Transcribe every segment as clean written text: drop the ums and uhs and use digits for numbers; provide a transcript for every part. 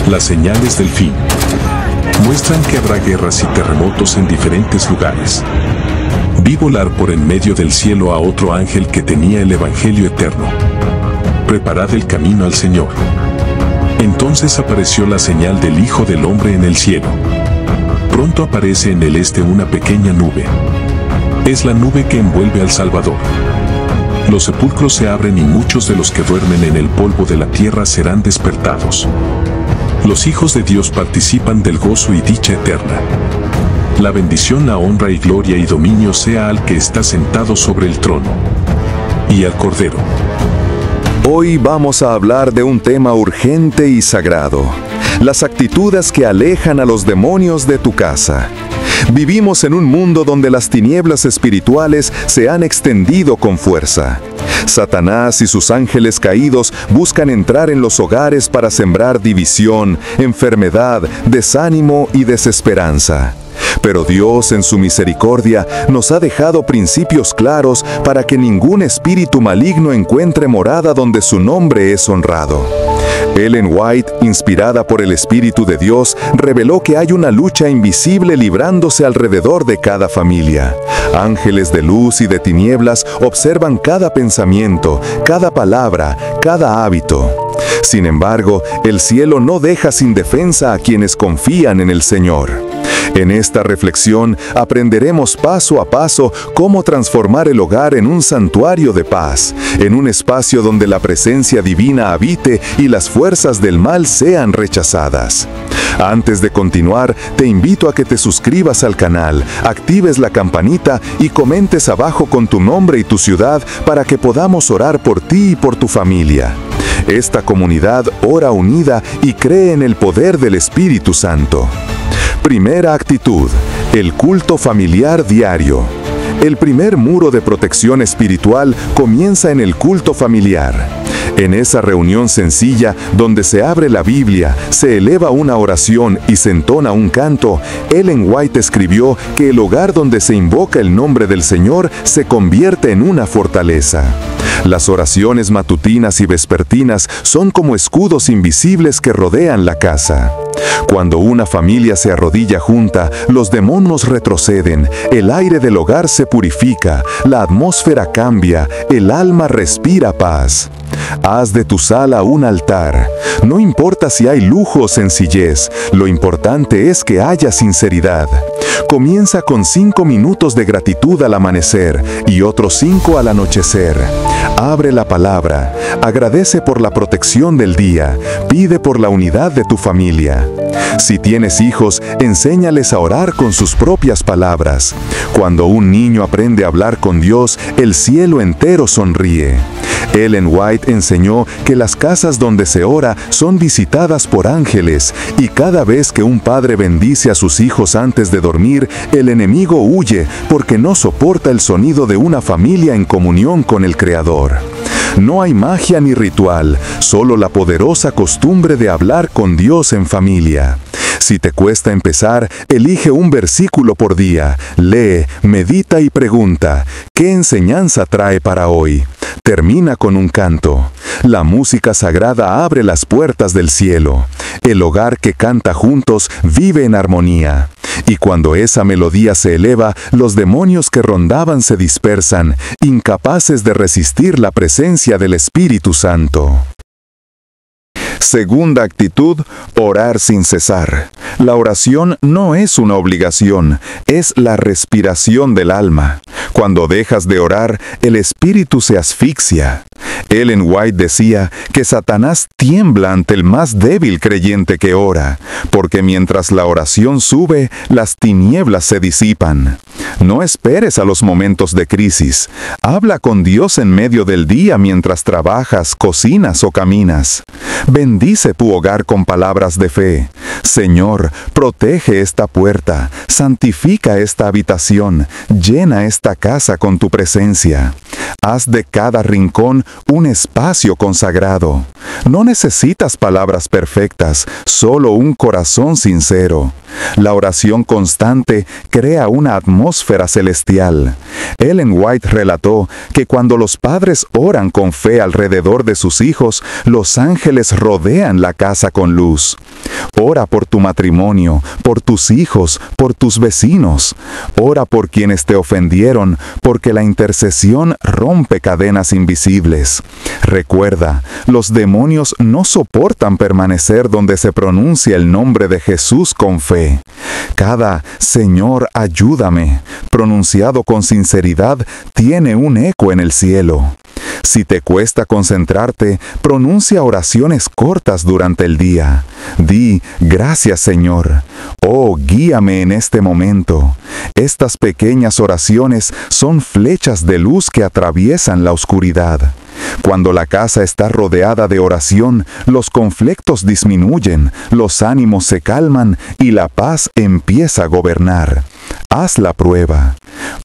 Las señales del fin muestran que habrá guerras y terremotos en diferentes lugares. Vi volar por en medio del cielo a otro ángel que tenía el Evangelio eterno. Preparad el camino al Señor. Entonces apareció la señal del Hijo del Hombre en el cielo. Pronto aparece en el este una pequeña nube. Es la nube que envuelve al Salvador. Los sepulcros se abren y muchos de los que duermen en el polvo de la tierra serán despertados. Los hijos de Dios participan del gozo y dicha eterna. La bendición, la honra y gloria y dominio sea al que está sentado sobre el trono y al Cordero. Hoy vamos a hablar de un tema urgente y sagrado: las actitudes que alejan a los demonios de tu casa. Vivimos en un mundo donde las tinieblas espirituales se han extendido con fuerza. Satanás y sus ángeles caídos buscan entrar en los hogares para sembrar división, enfermedad, desánimo y desesperanza. Pero Dios, en su misericordia, nos ha dejado principios claros para que ningún espíritu maligno encuentre morada donde su nombre es honrado. Ellen White, inspirada por el Espíritu de Dios, reveló que hay una lucha invisible librándose alrededor de cada familia. Ángeles de luz y de tinieblas observan cada pensamiento, cada palabra, cada hábito. Sin embargo, el cielo no deja sin defensa a quienes confían en el Señor. En esta reflexión aprenderemos paso a paso cómo transformar el hogar en un santuario de paz, en un espacio donde la presencia divina habite y las fuerzas del mal sean rechazadas. Antes de continuar, te invito a que te suscribas al canal, actives la campanita y comentes abajo con tu nombre y tu ciudad para que podamos orar por ti y por tu familia. Esta comunidad ora unida y cree en el poder del Espíritu Santo. Primera actitud: el culto familiar diario. El primer muro de protección espiritual comienza en el culto familiar. En esa reunión sencilla, donde se abre la Biblia, se eleva una oración y se entona un canto, Ellen White escribió que el hogar donde se invoca el nombre del Señor se convierte en una fortaleza. Las oraciones matutinas y vespertinas son como escudos invisibles que rodean la casa. Cuando una familia se arrodilla junta, los demonios retroceden, el aire del hogar se purifica, la atmósfera cambia, el alma respira paz. Haz de tu sala un altar. No importa si hay lujo o sencillez, lo importante es que haya sinceridad. Comienza con 5 minutos de gratitud al amanecer y otros 5 al anochecer. Abre la palabra, agradece por la protección del día, pide por la unidad de tu familia. Si tienes hijos, enséñales a orar con sus propias palabras. Cuando un niño aprende a hablar con Dios, el cielo entero sonríe. Ellen White enseñó que las casas donde se ora son visitadas por ángeles, y cada vez que un padre bendice a sus hijos antes de dormir, el enemigo huye porque no soporta el sonido de una familia en comunión con el Creador. No hay magia ni ritual, solo la poderosa costumbre de hablar con Dios en familia. Si te cuesta empezar, elige un versículo por día, lee, medita y pregunta: ¿qué enseñanza trae para hoy? Termina con un canto. La música sagrada abre las puertas del cielo. El hogar que canta juntos vive en armonía. Y cuando esa melodía se eleva, los demonios que rondaban se dispersan, incapaces de resistir la presencia del Espíritu Santo. Segunda actitud: orar sin cesar. La oración no es una obligación, es la respiración del alma. Cuando dejas de orar, el espíritu se asfixia. Ellen White decía que Satanás tiembla ante el más débil creyente que ora, porque mientras la oración sube, las tinieblas se disipan. No esperes a los momentos de crisis. Habla con Dios en medio del día mientras trabajas, cocinas o caminas. Bendice tu hogar con palabras de fe. Señor, protege esta puerta, santifica esta habitación, llena esta casa con tu presencia. Haz de cada rincón un espacio consagrado. No necesitas palabras perfectas, solo un corazón sincero. La oración constante crea una atmósfera celestial. Ellen White relató que cuando los padres oran con fe alrededor de sus hijos, los ángeles rodean la casa con luz. Ora por tu matrimonio, por tus hijos, por tus vecinos. Ora por quienes te ofendieron, porque la intercesión rompe cadenas invisibles. Recuerda, los demonios no soportan permanecer donde se pronuncia el nombre de Jesús con fe. Cada Señor, ayúdame, pronunciado con sinceridad, tiene un eco en el cielo. Si te cuesta concentrarte, pronuncia oraciones cortas durante el día. Di, gracias Señor. Oh, guíame en este momento. Estas pequeñas oraciones son flechas de luz que atraviesan la oscuridad. Cuando la casa está rodeada de oración, los conflictos disminuyen, los ánimos se calman y la paz empieza a gobernar. Haz la prueba.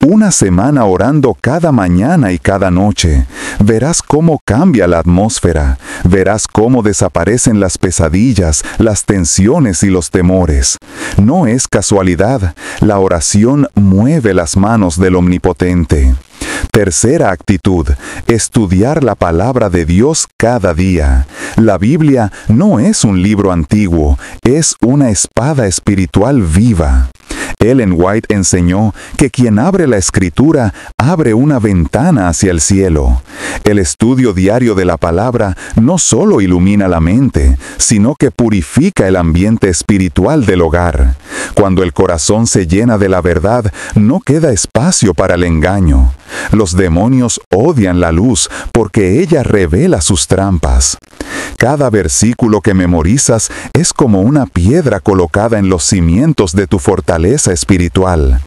Una semana orando cada mañana y cada noche. Verás cómo cambia la atmósfera. Verás cómo desaparecen las pesadillas, las tensiones y los temores. No es casualidad. La oración mueve las manos del Omnipotente. Tercera actitud, estudiar la palabra de Dios cada día. La Biblia no es un libro antiguo, es una espada espiritual viva. Ellen White enseñó que quien abre la Escritura abre una ventana hacia el cielo. El estudio diario de la palabra no solo ilumina la mente, sino que purifica el ambiente espiritual del hogar. Cuando el corazón se llena de la verdad, no queda espacio para el engaño. Los demonios odian la luz porque ella revela sus trampas. Cada versículo que memorizas es como una piedra colocada en los cimientos de tu fortaleza espiritual.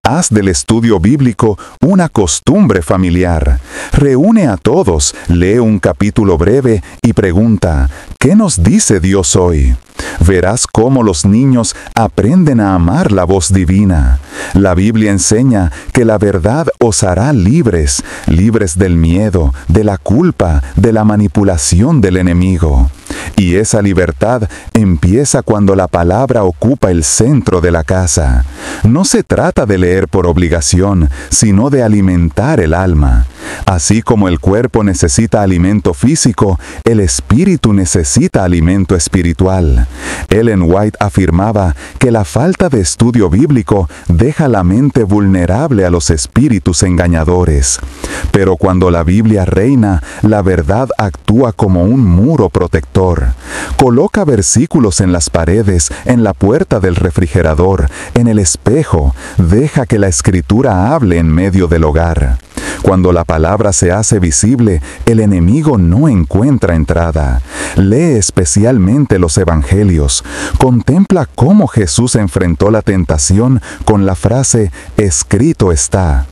Haz del estudio bíblico una costumbre familiar. Reúne a todos, lee un capítulo breve y pregunta, ¿qué nos dice Dios hoy? Verás cómo los niños aprenden a amar la voz divina. La Biblia enseña que la verdad os hará libres, libres del miedo, de la culpa, de la manipulación del enemigo. Y esa libertad empieza cuando la palabra ocupa el centro de la casa. No se trata de leer por obligación, sino de alimentar el alma. Así como el cuerpo necesita alimento físico, el espíritu necesita alimento espiritual. Ellen White afirmaba que la falta de estudio bíblico deja la mente vulnerable a los espíritus engañadores. Pero cuando la Biblia reina, la verdad actúa como un muro protector. Coloca versículos en las paredes, en la puerta del refrigerador, en el espejo. Deja que la Escritura hable en medio del hogar. Cuando la palabra se hace visible, el enemigo no encuentra entrada. Lee especialmente los evangelios. Contempla cómo Jesús enfrentó la tentación con la frase, escrito está.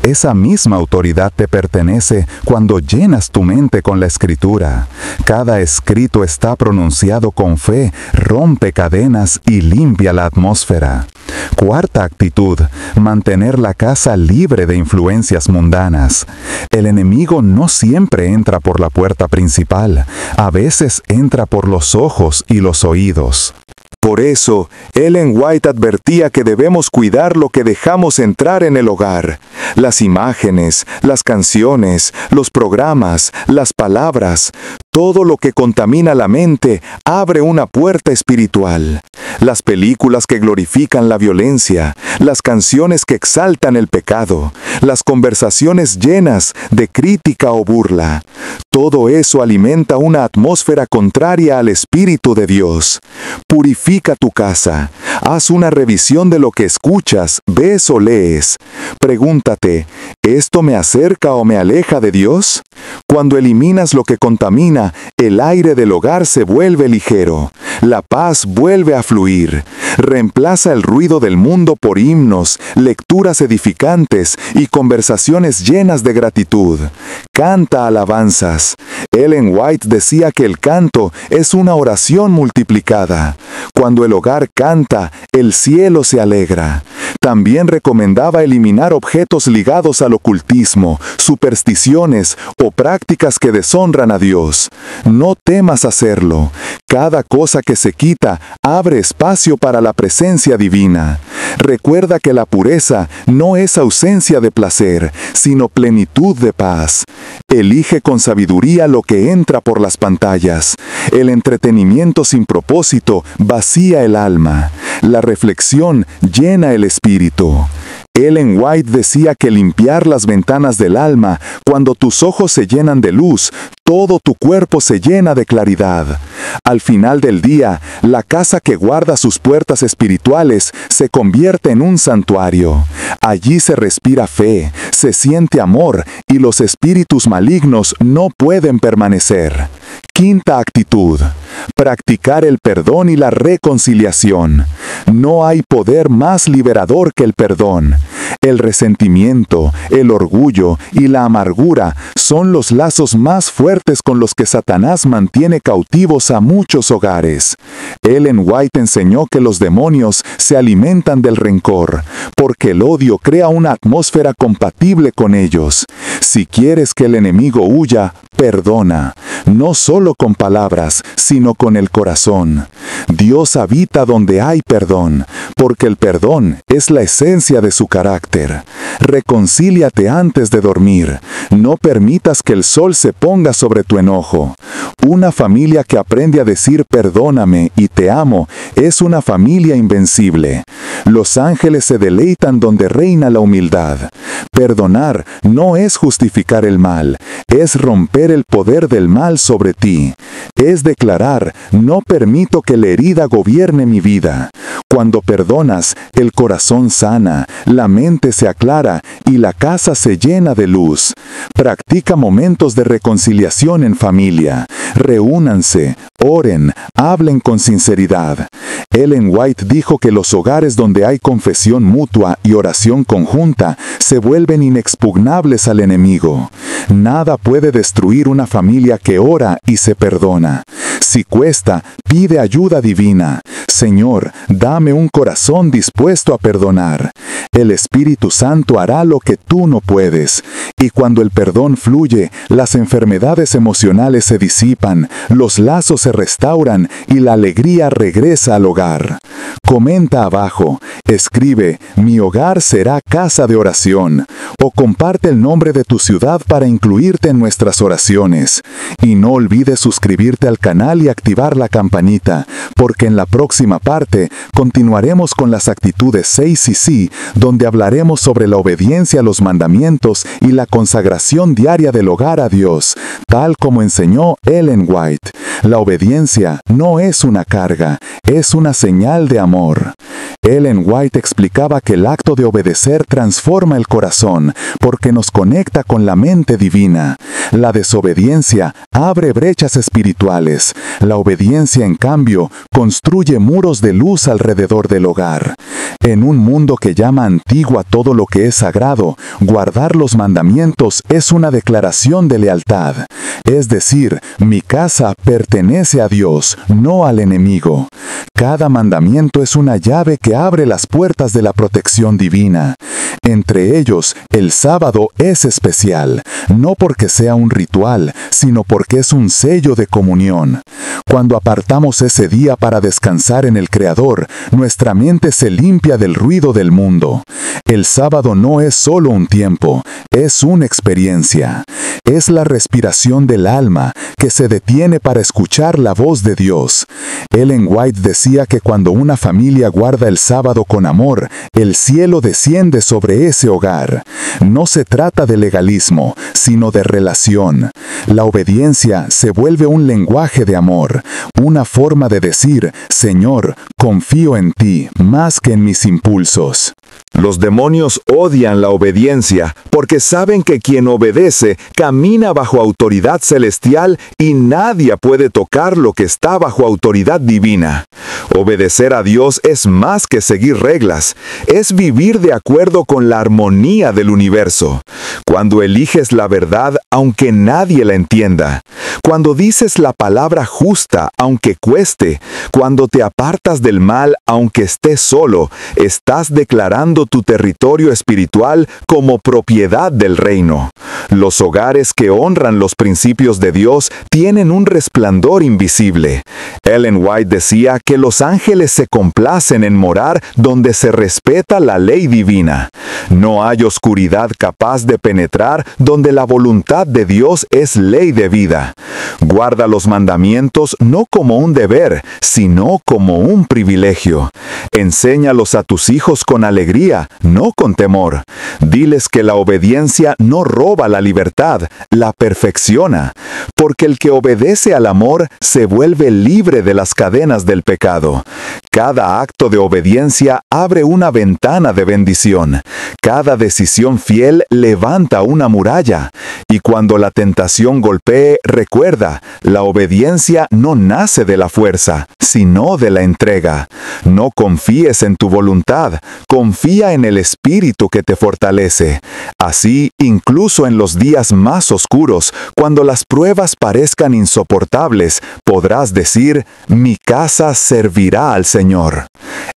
Esa misma autoridad te pertenece cuando llenas tu mente con la Escritura. Cada escrito está pronunciado con fe, rompe cadenas y limpia la atmósfera. Cuarta actitud, mantener la casa libre de influencias mundanas. El enemigo no siempre entra por la puerta principal, a veces entra por los ojos y los oídos. Por eso, Ellen White advertía que debemos cuidar lo que dejamos entrar en el hogar. Las imágenes, las canciones, los programas, las palabras, todo lo que contamina la mente abre una puerta espiritual. Las películas que glorifican la violencia, las canciones que exaltan el pecado, las conversaciones llenas de crítica o burla. Todo eso alimenta una atmósfera contraria al Espíritu de Dios. Purifica tu casa. Haz una revisión de lo que escuchas, ves o lees. Pregúntate, ¿esto me acerca o me aleja de Dios? Cuando eliminas lo que contamina, el aire del hogar se vuelve ligero. La paz vuelve a fluir. Reemplaza el ruido del mundo por himnos, lecturas edificantes y conversaciones llenas de gratitud. Canta alabanzas. Ellen White decía que el canto es una oración multiplicada. Cuando el hogar canta, el cielo se alegra. También recomendaba eliminar objetos ligados al ocultismo, supersticiones o prácticas que deshonran a Dios. No temas hacerlo. Cada cosa que se quita abre espacio para la presencia divina. Recuerda que la pureza no es ausencia de placer, sino plenitud de paz. Elige con sabiduría lo que entra por las pantallas. El entretenimiento sin propósito vacía el alma. La reflexión llena el espíritu. Ellen White decía que limpiar las ventanas del alma, cuando tus ojos se llenan de luz, todo tu cuerpo se llena de claridad. Al final del día, la casa que guarda sus puertas espirituales se convierte en un santuario. Allí se respira fe, se siente amor y los espíritus malignos no pueden permanecer. Quinta actitud: practicar el perdón y la reconciliación. No hay poder más liberador que el perdón. El resentimiento, el orgullo y la amargura son los lazos más fuertes con los que Satanás mantiene cautivos a muchos hogares. Ellen White enseñó que los demonios se alimentan del rencor, porque el odio crea una atmósfera compatible con ellos. Si quieres que el enemigo huya, perdona, no solo con palabras, sino con el corazón. Dios habita donde hay perdón, porque el perdón es la esencia de su carácter. Reconcíliate antes de dormir. No permitas que el sol se ponga sobre tu enojo. Una familia que aprende a decir perdóname y te amo es una familia invencible. Los ángeles se deleitan donde reina la humildad. Perdonar no es justificar el mal, es romper el poder del mal sobre ti. Es declarar, no permito que la herida gobierne mi vida. Cuando perdonas, el corazón sana, la mente se aclara y la casa se llena de luz. Practica momentos de reconciliación en familia. Reúnanse, oren, hablen con sinceridad. Ellen White dijo que los hogares donde hay confesión mutua y oración conjunta se vuelven inexpugnables al enemigo. Nada puede destruir una familia que ora y se perdona. Si cuesta, pide ayuda divina. Señor, dame un corazón dispuesto a perdonar. El Espíritu Santo hará lo que tú no puedes. Y cuando el perdón fluye, las enfermedades emocionales se disipan, los lazos se restauran y la alegría regresa al hogar. Comenta abajo, escribe, mi hogar será casa de oración, o comparte el nombre de tu ciudad para incluirte en nuestras oraciones. Y no olvides suscribirte al canal y activar la campanita, porque en la próxima parte continuaremos con las actitudes 6 y sí, donde hablaremos sobre la obediencia a los mandamientos y la consagración diaria del hogar a Dios, tal como enseñó Ellen White. La obediencia no es una carga, es una señal de amor. Ellen White explicaba que el acto de obedecer transforma el corazón, porque nos conecta con la mente divina. La desobediencia abre brechas espirituales. La obediencia, en cambio, construye muros de luz alrededor del hogar. En un mundo que llama antiguo a todo lo que es sagrado, guardar los mandamientos es una declaración de lealtad. Es decir, mi casa pertenece a Dios, no al enemigo. Cada mandamiento es una llave que abre las puertas de la protección divina. Entre ellos, el sábado es especial, no porque sea un ritual, sino porque es un sello de comunión. Cuando apartamos ese día para descansar en el Creador, nuestra mente se limpia del ruido del mundo. El sábado no es solo un tiempo, es una experiencia. Es la respiración del alma que se detiene para escuchar la voz de Dios. Ellen White decía que cuando una familia guarda el sábado con amor, el cielo desciende sobre ese hogar. No se trata de legalismo, sino de relación. La obediencia se vuelve un lenguaje de amor, una forma de decir, Señor, confío en ti más que en mis impulsos. Los demonios odian la obediencia porque saben que quien obedece camina bajo autoridad celestial y nadie puede tocar lo que está bajo autoridad divina. Obedecer a Dios es más que seguir reglas, es vivir de acuerdo con la armonía del universo. Cuando eliges la verdad aunque nadie la entienda, cuando dices la palabra justa aunque cueste, cuando te apartas del mal aunque estés solo, estás declarando tu territorio espiritual como propiedad del reino. Los hogares que honran los principios de Dios tienen un resplandor invisible. Ellen White decía que los ángeles se complacen en morar donde se respeta la ley divina. No hay oscuridad capaz de penetrar donde la voluntad de Dios es ley de vida. Guarda los mandamientos no como un deber, sino como un privilegio. Enséñalos a tus hijos con alegría, no con temor. Diles que la obediencia no roba la libertad, la perfecciona. Porque el que obedece al amor se vuelve libre de las cadenas del pecado. Cada acto de obediencia abre una ventana de bendición. Cada decisión fiel levanta una muralla. Y cuando la tentación golpee, recuerda, la obediencia no nace de la fuerza, sino de la entrega. No confíes en tu voluntad, confía en el Espíritu que te fortalece. Así, incluso en los días más oscuros, cuando las pruebas parezcan insoportables, podrás decir, mi casa servirá al Señor.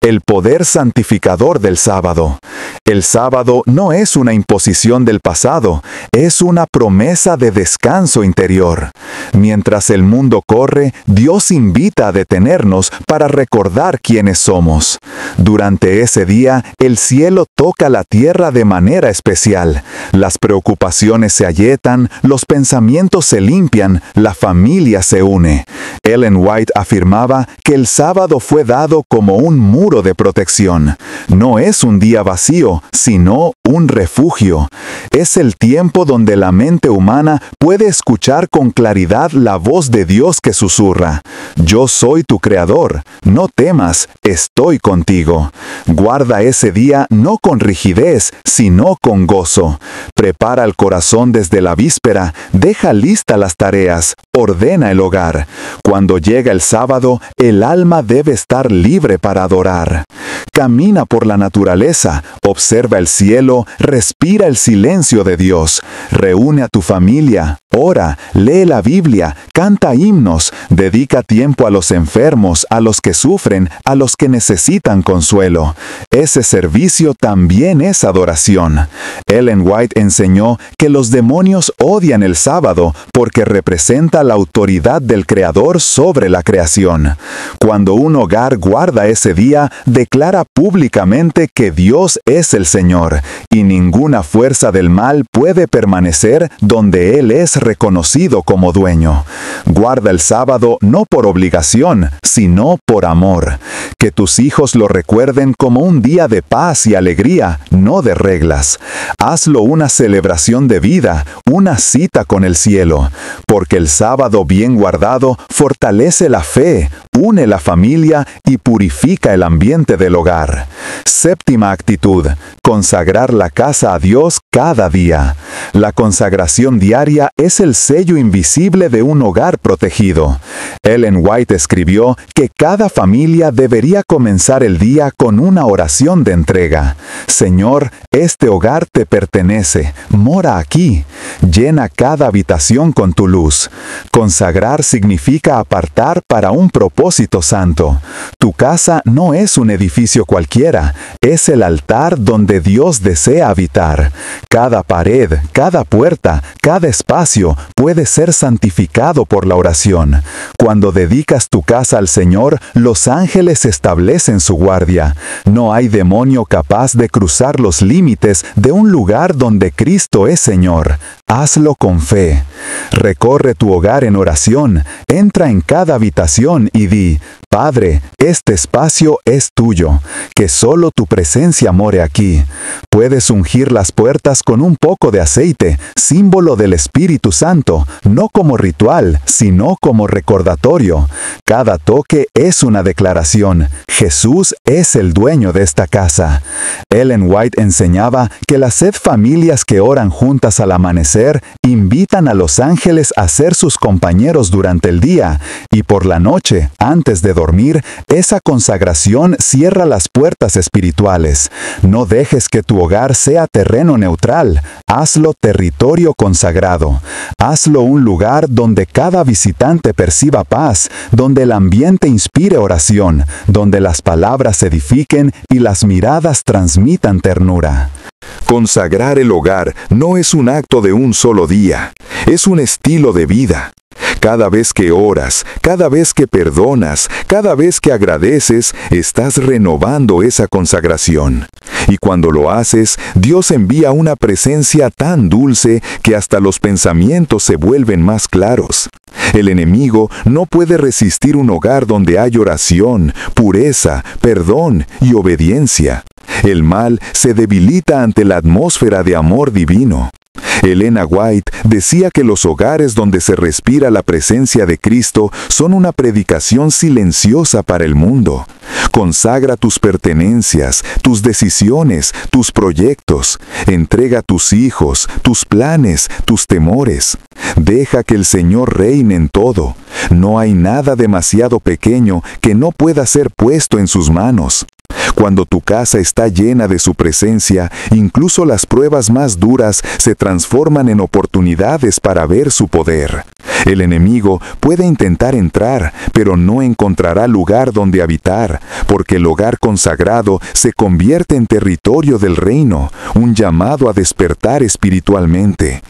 El poder santificador del sábado. El sábado no es una imposición del pasado, es una promesa de descanso interior. Mientras el mundo corre, Dios invita a detenernos para recordar quiénes somos. Durante ese día, el cielo toca la tierra de manera especial. Las preocupaciones se agrietan, los pensamientos se limpian, la familia se une. Ellen White afirmaba que el sábado fue dado como un muro de protección. No es un día vacío, sino un refugio. Es el tiempo donde la mente humana puede escuchar con claridad la voz de Dios que susurra: yo soy tu creador, no temas, estoy contigo. Guarda ese día no con rigidez, sino con gozo. Prepara el corazón desde la víspera, deja listas las tareas, ordena el hogar. Cuando llega el sábado, el alma debe estar libre para adorar. Camina por la naturaleza, observa el cielo, respira el silencio de Dios. Reúne a tu familia, ora, lee la Biblia, canta himnos, dedica tiempo a los enfermos, a los que sufren, a los que necesitan consuelo. Ese servicio también es adoración. Ellen White enseñó que los demonios odian el sábado porque representa la autoridad del Creador sobre la creación. Cuando un hogar guarda ese día, declara públicamente que Dios es el Señor, y ninguna fuerza del mal puede permanecer donde Él es reconocido como dueño. Guarda el sábado no por obligación, sino por amor. Que tus hijos lo recuerden como un día de paz y alegría, no de reglas. Hazlo una celebración de vida, una cita con el cielo, porque el sábado bien guardado fortalece la fe, une la familia y purifica el ambiente del hogar. Séptima actitud: consagrar la casa a Dios cada día. La consagración diaria es el sello invisible de un hogar protegido. Ellen White escribió que cada familia debería comenzar el día con una oración de entrega. Señor, este hogar te pertenece, mora aquí. Llena cada habitación con tu luz. Consagrar significa apartar para un propósito santo. Tu casa no es un edificio cualquiera, es el altar donde Dios desea habitar. Cada pared, cada puerta, cada espacio puede ser santificado por la oración. Cuando dedicas tu casa al Señor, los ángeles establecen su guardia. No hay demonio capaz de cruzar los límites de un lugar donde Cristo es Señor. Hazlo con fe. Recorre tu hogar en oración, entra en cada habitación y di: Padre, este espacio es tuyo, que solo tu presencia more aquí. Puedes ungir las puertas con un poco de aceite, símbolo del Espíritu Santo, no como ritual, sino como recordatorio. Cada toque es una declaración: Jesús es el dueño de esta casa. Ellen White enseñaba que las familias que oran juntas al amanecer invitan a los ángeles a ser sus compañeros durante el día, y por la noche, antes de dormir, esa consagración cierra las puertas espirituales. No dejes que tu hogar sea terreno neutral, hazlo territorio consagrado. Hazlo un lugar donde cada visitante perciba paz, donde el ambiente inspire oración, donde las palabras edifiquen y las miradas transmitan ternura. Consagrar el hogar no es un acto de un solo día, es un estilo de vida. Cada vez que oras, cada vez que perdonas, cada vez que agradeces, estás renovando esa consagración. Y cuando lo haces, Dios envía una presencia tan dulce que hasta los pensamientos se vuelven más claros. El enemigo no puede resistir un hogar donde hay oración, pureza, perdón y obediencia. El mal se debilita ante la atmósfera de amor divino. Elena White decía que los hogares donde se respira la presencia de Cristo son una predicación silenciosa para el mundo. Consagra tus pertenencias, tus decisiones, tus proyectos. Entrega tus hijos, tus planes, tus temores. Deja que el Señor reine en todo. No hay nada demasiado pequeño que no pueda ser puesto en sus manos. Cuando tu casa está llena de su presencia, incluso las pruebas más duras se transforman en oportunidades para ver su poder. El enemigo puede intentar entrar, pero no encontrará lugar donde habitar, porque el hogar consagrado se convierte en territorio del reino, un llamado a despertar espiritualmente.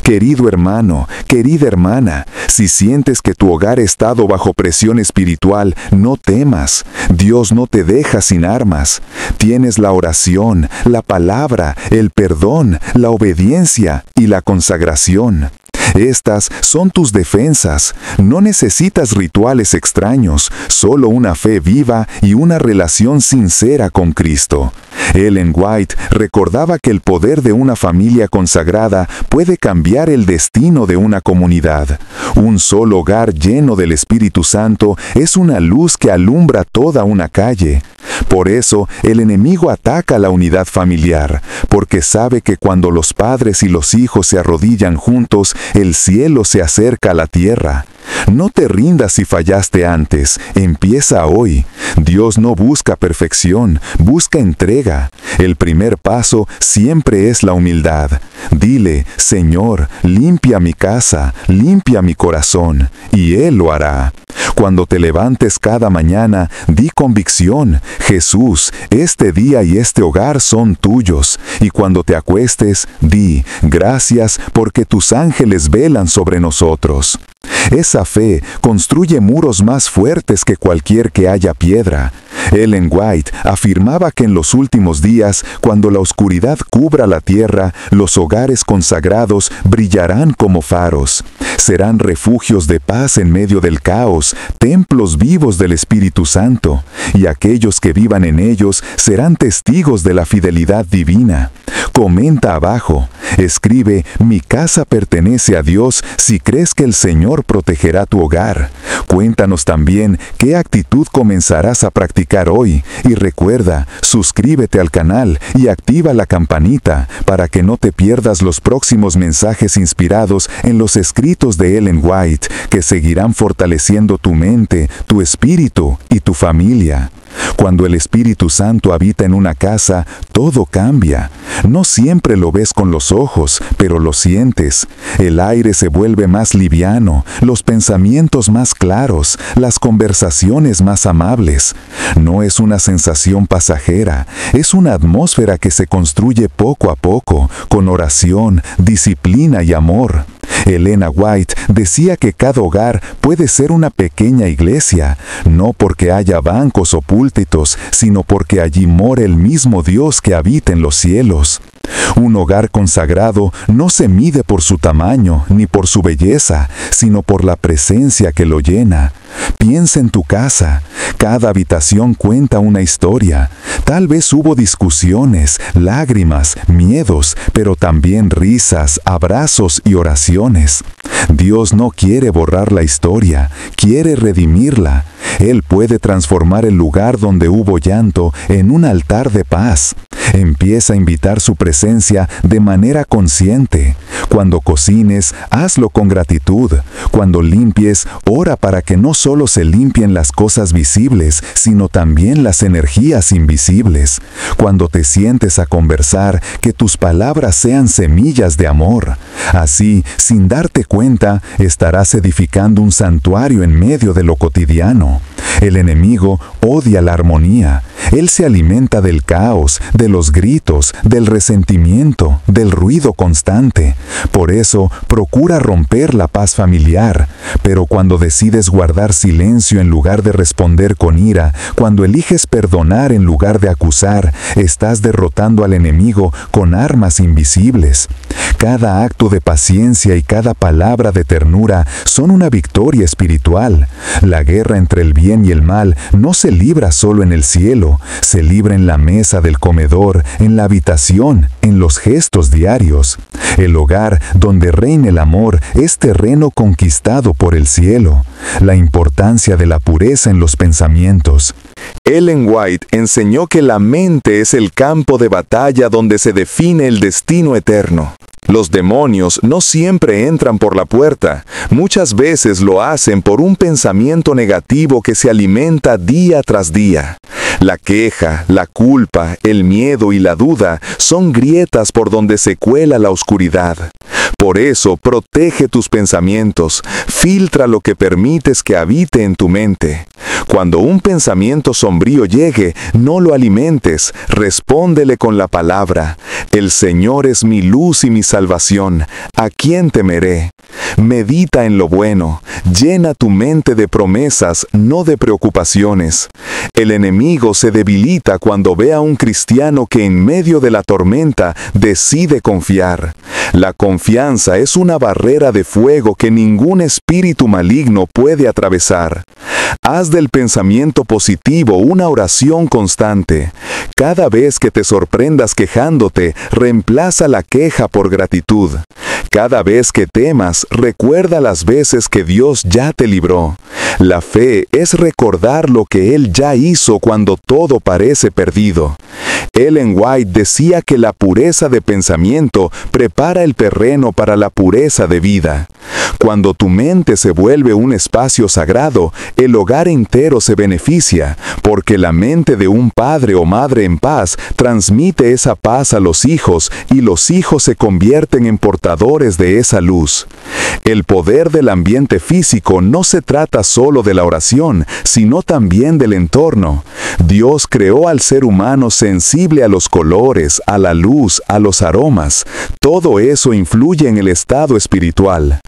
Querido hermano, querida hermana, si sientes que tu hogar ha estado bajo presión espiritual, no temas. Dios no te deja sin armas. Tienes la oración, la palabra, el perdón, la obediencia y la consagración. Estas son tus defensas. No necesitas rituales extraños, solo una fe viva y una relación sincera con Cristo. Ellen White recordaba que el poder de una familia consagrada puede cambiar el destino de una comunidad. Un solo hogar lleno del Espíritu Santo es una luz que alumbra toda una calle. Por eso, el enemigo ataca la unidad familiar, porque sabe que cuando los padres y los hijos se arrodillan juntos, el cielo se acerca a la tierra. No te rindas si fallaste antes, empieza hoy. Dios no busca perfección, busca entrega. El primer paso siempre es la humildad. Dile, Señor, limpia mi casa, limpia mi corazón, y Él lo hará. Cuando te levantes cada mañana, di convicción, Jesús, este día y este hogar son tuyos. Y cuando te acuestes, di, gracias porque tus ángeles velan sobre nosotros. Esa fe construye muros más fuertes que cualquier que haya piedra. Ellen White afirmaba que en los últimos días, cuando la oscuridad cubra la tierra, los hogares consagrados brillarán como faros. Serán refugios de paz en medio del caos, templos vivos del Espíritu Santo, y aquellos que vivan en ellos serán testigos de la fidelidad divina. Comenta abajo, escribe, mi casa pertenece a Dios si crees que el Señor protegerá tu hogar. Cuéntanos también qué actitud comenzarás a practicar hoy, y recuerda, suscríbete al canal y activa la campanita para que no te pierdas los próximos mensajes inspirados en los escritos de Ellen White, que seguirán fortaleciendo tu mente, tu espíritu y tu familia. Cuando el Espíritu Santo habita en una casa, todo cambia. No siempre lo ves con los ojos, pero lo sientes. El aire se vuelve más liviano, los pensamientos más claros, las conversaciones más amables. No es una sensación pasajera, es una atmósfera que se construye poco a poco, con oración, disciplina y amor. Elena White decía que cada hogar puede ser una pequeña iglesia, no porque haya bancos o púlpitos, sino porque allí mora el mismo Dios que habita en los cielos. Un hogar consagrado no se mide por su tamaño ni por su belleza, sino por la presencia que lo llena. Piensa en tu casa. Cada habitación cuenta una historia. Tal vez hubo discusiones, lágrimas, miedos, pero también risas, abrazos y oraciones. Dios no quiere borrar la historia, quiere redimirla. Él puede transformar el lugar donde hubo llanto en un altar de paz. Empieza a invitar su presencia de manera consciente. Cuando cocines, hazlo con gratitud. Cuando limpies, ora para que no solo se limpien las cosas visibles, sino también las energías invisibles. Cuando te sientes a conversar, que tus palabras sean semillas de amor. Así, sin darte cuenta, estarás edificando un santuario en medio de lo cotidiano. El enemigo odia la armonía. Él se alimenta del caos, de los gritos, del resentimiento, del ruido constante. Por eso, procura romper la paz familiar. Pero cuando decides guardar silencio en lugar de responder con ira, cuando eliges perdonar en lugar de acusar, estás derrotando al enemigo con armas invisibles. Cada acto de paciencia y cada palabra de ternura son una victoria espiritual. La guerra entre el bien y el mal no se libra solo en el cielo, se libra en la mesa del comedor, en la habitación, en los gestos diarios. El hogar donde reina el amor es terreno conquistado por el cielo. La importancia de la pureza en los pensamientos. Ellen White enseñó que la mente es el campo de batalla donde se define el destino eterno. Los demonios no siempre entran por la puerta, muchas veces lo hacen por un pensamiento negativo que se alimenta día tras día. La queja, la culpa, el miedo y la duda son grietas por donde se cuela la oscuridad. Por eso, protege tus pensamientos, filtra lo que permites que habite en tu mente. Cuando un pensamiento sombrío llegue, no lo alimentes, respóndele con la palabra: el Señor es mi luz y mi salvación, ¿a quién temeré? Medita en lo bueno, llena tu mente de promesas, no de preocupaciones. El enemigo se debilita cuando ve a un cristiano que en medio de la tormenta decide confiar. La confianza es una barrera de fuego que ningún espíritu maligno puede atravesar. Haz del pensamiento positivo una oración constante. Cada vez que te sorprendas quejándote, reemplaza la queja por gratitud. Cada vez que temas, recuerda las veces que Dios ya te libró. La fe es recordar lo que Él ya hizo cuando todo parece perdido. Ellen White decía que la pureza de pensamiento prepara el terreno para la pureza de vida. Cuando tu mente se vuelve un espacio sagrado, el hogar entero se beneficia, porque la mente de un padre o madre en paz transmite esa paz a los hijos y los hijos se convierten en portadores de esa luz. El poder del ambiente físico no se trata solo de la oración, sino también del entorno. Dios creó al ser humano sensible a los colores, a la luz, a los aromas. Todo eso influye en el estado espiritual.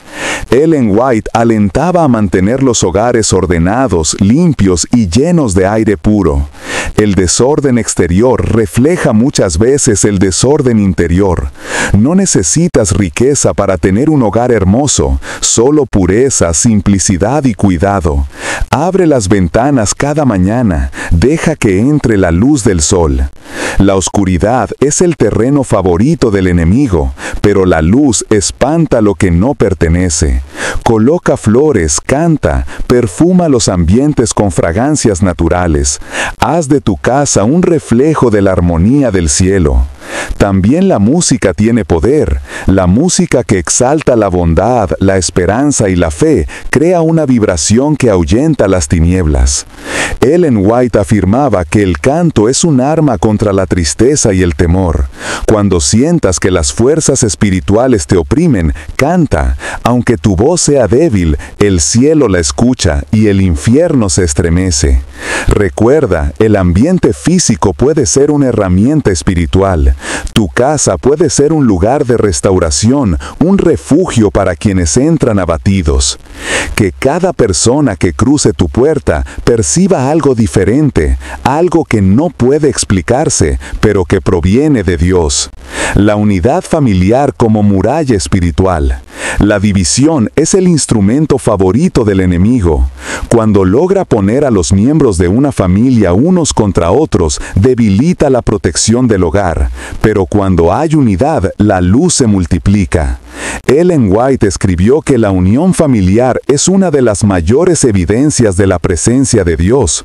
Ellen White alentaba a mantener los hogares ordenados, limpios y llenos de aire puro. El desorden exterior refleja muchas veces el desorden interior. No necesitas riqueza para tener un hogar hermoso, solo pureza, simplicidad y cuidado. Abre las ventanas cada mañana, deja que entre la luz del sol. La oscuridad es el terreno favorito del enemigo, pero la luz espanta lo que no pertenece. Coloca flores, canta, perfuma los ambientes con fragancias naturales. Haz de tu casa un reflejo de la armonía del cielo. También la música tiene poder. La música que exalta la bondad, la esperanza y la fe crea una vibración que ahuyenta las tinieblas. Ellen White afirmaba que el canto es un arma contra la tristeza y el temor. Cuando sientas que las fuerzas espirituales te oprimen, canta. Aunque tu voz sea débil, el cielo la escucha y el infierno se estremece. Recuerda, el ambiente físico puede ser una herramienta espiritual. Tu casa puede ser un lugar de restauración, un refugio para quienes entran abatidos. Que cada persona que cruce tu puerta perciba algo diferente, algo que no puede explicarse, pero que proviene de Dios. La unidad familiar como muralla espiritual. La división es el instrumento favorito del enemigo. Cuando logra poner a los miembros de una familia unos contra otros, debilita la protección del hogar. Pero cuando hay unidad, la luz se multiplica. Ellen White escribió que la unión familiar es una de las mayores evidencias de la presencia de Dios.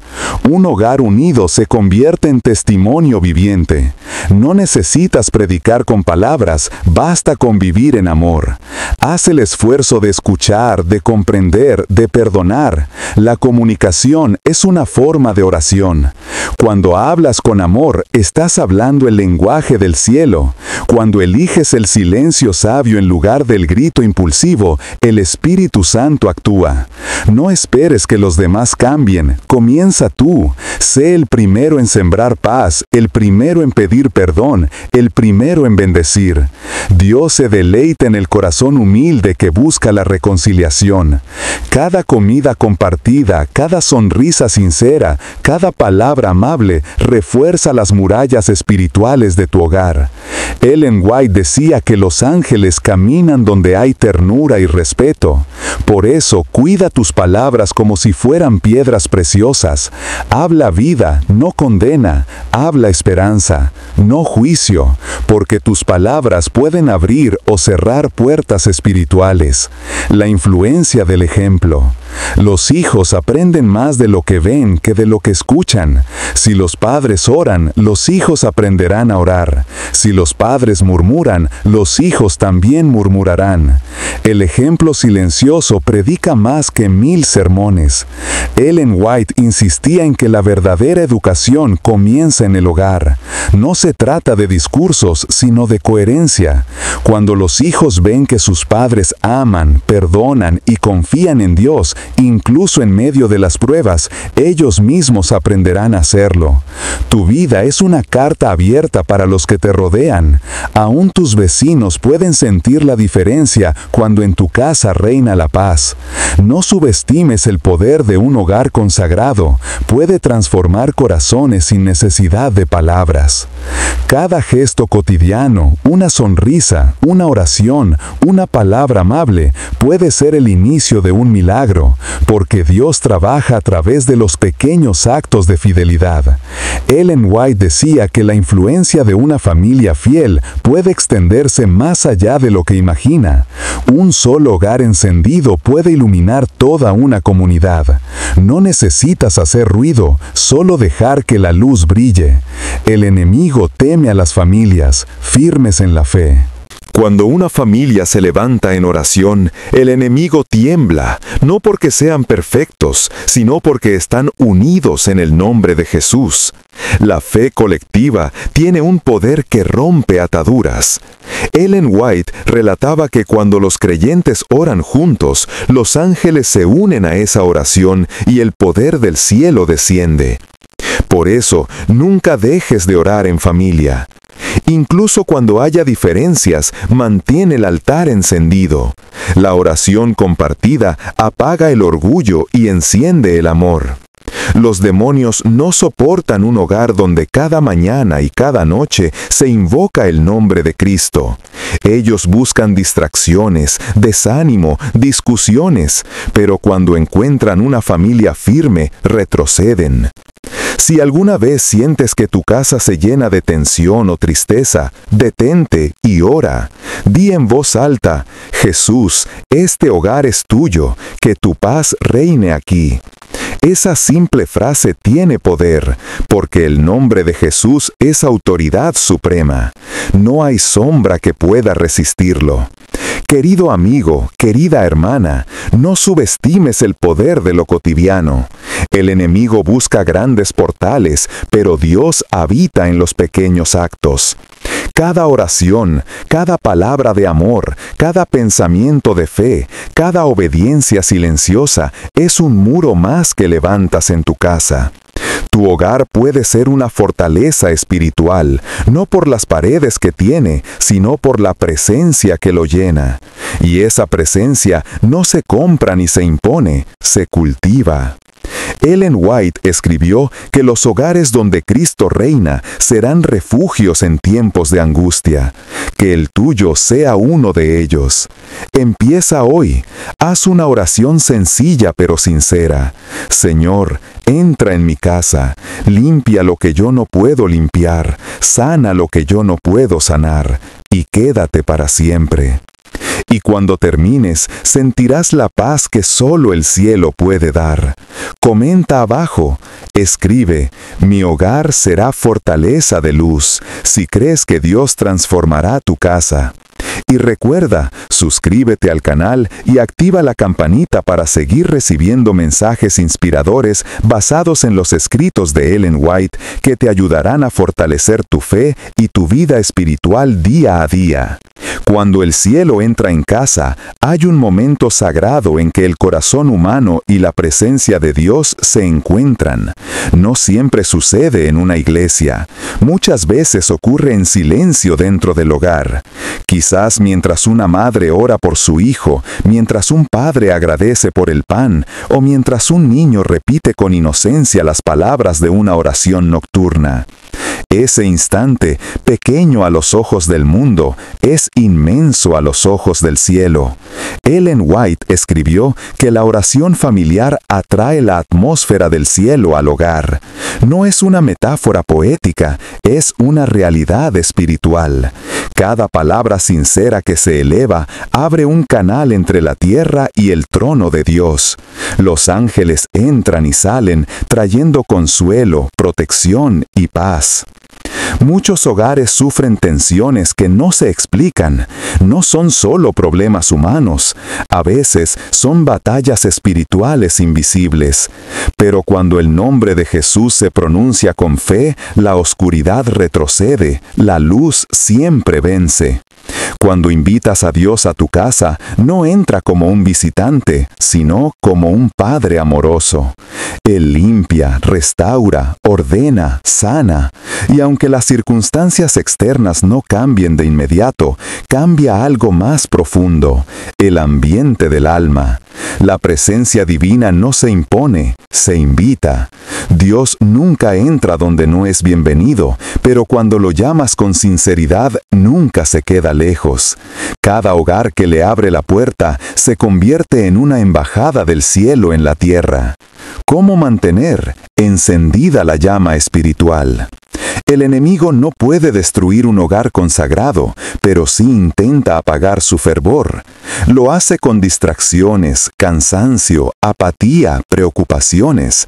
Un hogar unido se convierte en testimonio viviente. No necesitas predicar con palabras, basta con vivir en amor. Haz el esfuerzo de escuchar, de comprender, de perdonar. La comunicación es una forma de oración. Cuando hablas con amor, estás hablando el lenguaje del cielo. Cuando eliges el silencio sabio en lugar del grito impulsivo, el Espíritu Santo actúa. No esperes que los demás cambien, comienza tú. Sé el primero en sembrar paz, el primero en pedir perdón, el primero en bendecir. Dios se deleita en el corazón humilde que busca la reconciliación. Cada comida compartida, cada sonrisa sincera, cada palabra amable refuerza las murallas espirituales de tu hogar. Ellen White decía que los ángeles caminan donde hay ternura y respeto. Por eso, cuida tus palabras como si fueran piedras preciosas. Habla vida, no condena. Habla esperanza, no juicio, porque tus palabras pueden abrir o cerrar puertas espirituales. La influencia del ejemplo. Los hijos aprenden más de lo que ven que de lo que escuchan. Si los padres oran, los hijos aprenderán a orar. Si los padres murmuran, los hijos también murmurarán. El ejemplo silencioso predica más que 1000 sermones. Ellen White insistía en que la verdadera educación comienza en el hogar. No se trata de discursos, sino de coherencia. Cuando los hijos ven que sus padres aman, perdonan y confían en Dios, incluso en medio de las pruebas, ellos mismos aprenderán a hacerlo. Tu vida es una carta abierta para los que te rodean. Aún tus vecinos pueden sentir la diferencia cuando en tu casa reina la paz. No subestimes el poder de un hogar consagrado. Puede transformar corazones sin necesidad de palabras. Cada gesto cotidiano, una sonrisa, una oración, una palabra amable, puede ser el inicio de un milagro, porque Dios trabaja a través de los pequeños actos de fidelidad. Ellen White decía que la influencia de una familia fiel puede extenderse más allá de lo que imagina. Un solo hogar encendido puede iluminar toda una comunidad. No necesitas hacer ruido, solo dejar que la luz brille. El enemigo teme a las familias firmes en la fe. Cuando una familia se levanta en oración, el enemigo tiembla, no porque sean perfectos, sino porque están unidos en el nombre de Jesús. La fe colectiva tiene un poder que rompe ataduras. Ellen White relataba que cuando los creyentes oran juntos, los ángeles se unen a esa oración y el poder del cielo desciende. Por eso, nunca dejes de orar en familia. Incluso cuando haya diferencias, mantén el altar encendido. La oración compartida apaga el orgullo y enciende el amor. Los demonios no soportan un hogar donde cada mañana y cada noche se invoca el nombre de Cristo. Ellos buscan distracciones, desánimo, discusiones, pero cuando encuentran una familia firme, retroceden. Si alguna vez sientes que tu casa se llena de tensión o tristeza, detente y ora. Di en voz alta: Jesús, este hogar es tuyo, que tu paz reine aquí. Esa simple frase tiene poder, porque el nombre de Jesús es autoridad suprema. No hay sombra que pueda resistirlo. Querido amigo, querida hermana, no subestimes el poder de lo cotidiano. El enemigo busca grandes portales, pero Dios habita en los pequeños actos. Cada oración, cada palabra de amor, cada pensamiento de fe, cada obediencia silenciosa es un muro más que levantas en tu casa. Tu hogar puede ser una fortaleza espiritual, no por las paredes que tiene, sino por la presencia que lo llena. Y esa presencia no se compra ni se impone, se cultiva. Ellen White escribió que los hogares donde Cristo reina serán refugios en tiempos de angustia. Que el tuyo sea uno de ellos. Empieza hoy. Haz una oración sencilla pero sincera. Señor, entra en mi casa. Limpia lo que yo no puedo limpiar. Sana lo que yo no puedo sanar. Y quédate para siempre. Y cuando termines, sentirás la paz que solo el cielo puede dar. Comenta abajo, escribe: mi hogar será fortaleza de luz, si crees que Dios transformará tu casa. Y recuerda, suscríbete al canal y activa la campanita para seguir recibiendo mensajes inspiradores basados en los escritos de Ellen White que te ayudarán a fortalecer tu fe y tu vida espiritual día a día. Cuando el cielo entra en casa, hay un momento sagrado en que el corazón humano y la presencia de Dios se encuentran. No siempre sucede en una iglesia. Muchas veces ocurre en silencio dentro del hogar. Quizás mientras una madre ora por su hijo, mientras un padre agradece por el pan, o mientras un niño repite con inocencia las palabras de una oración nocturna. Ese instante, pequeño a los ojos del mundo, es inmenso a los ojos del cielo. Ellen White escribió que la oración familiar atrae la atmósfera del cielo al hogar. No es una metáfora poética, es una realidad espiritual. Cada palabra sincera que se eleva abre un canal entre la tierra y el trono de Dios. Los ángeles entran y salen, trayendo consuelo, protección y paz. Muchos hogares sufren tensiones que no se explican. No son solo problemas humanos. A veces son batallas espirituales invisibles. Pero cuando el nombre de Jesús se pronuncia con fe, la oscuridad retrocede, la luz siempre vence. Cuando invitas a Dios a tu casa, no entra como un visitante, sino como un Padre amoroso. Él limpia, restaura, ordena, sana. Y aunque las circunstancias externas no cambien de inmediato, cambia algo más profundo, el ambiente del alma. La presencia divina no se impone, se invita. Dios nunca entra donde no es bienvenido, pero cuando lo llamas con sinceridad, nunca se queda lejos. Cada hogar que le abre la puerta se convierte en una embajada del cielo en la tierra. ¿Cómo mantener encendida la llama espiritual? El enemigo no puede destruir un hogar consagrado, pero sí intenta apagar su fervor. Lo hace con distracciones, cansancio, apatía, preocupaciones.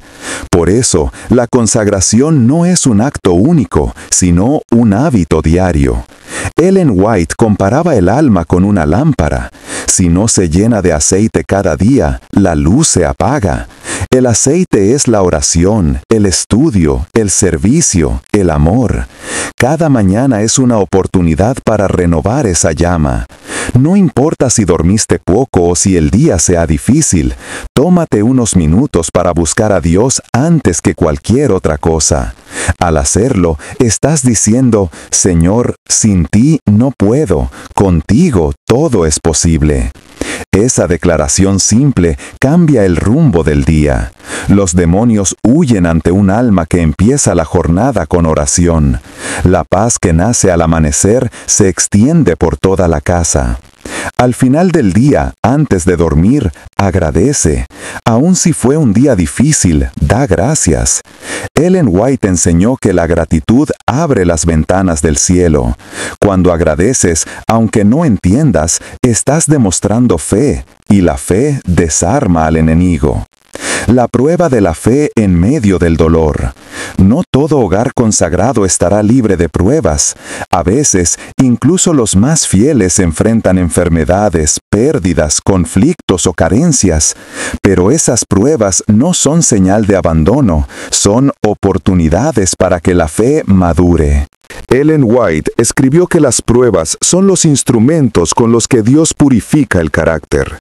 Por eso, la consagración no es un acto único, sino un hábito diario. Ellen White comparaba el alma con una lámpara. Si no se llena de aceite cada día, la luz se apaga. El aceite es la oración, el estudio, el servicio, el amor. Cada mañana es una oportunidad para renovar esa llama. No importa si dormiste poco o si el día sea difícil, tómate unos minutos para buscar a Dios antes que cualquier otra cosa. Al hacerlo, estás diciendo, Señor, sin ti no puedo, contigo todo es posible. Esa declaración simple cambia el rumbo del día. Los demonios huyen ante un alma que empieza la jornada con oración. La paz que nace al amanecer se extiende por toda la casa. Al final del día, antes de dormir, agradece. Aun si fue un día difícil, da gracias. Ellen White enseñó que la gratitud abre las ventanas del cielo. Cuando agradeces, aunque no entiendas, estás demostrando fe, y la fe desarma al enemigo. La prueba de la fe en medio del dolor. No todo hogar consagrado estará libre de pruebas. A veces, incluso los más fieles enfrentan enfermedades, pérdidas, conflictos o carencias. Pero esas pruebas no son señal de abandono, son oportunidades para que la fe madure. Ellen White escribió que las pruebas son los instrumentos con los que Dios purifica el carácter.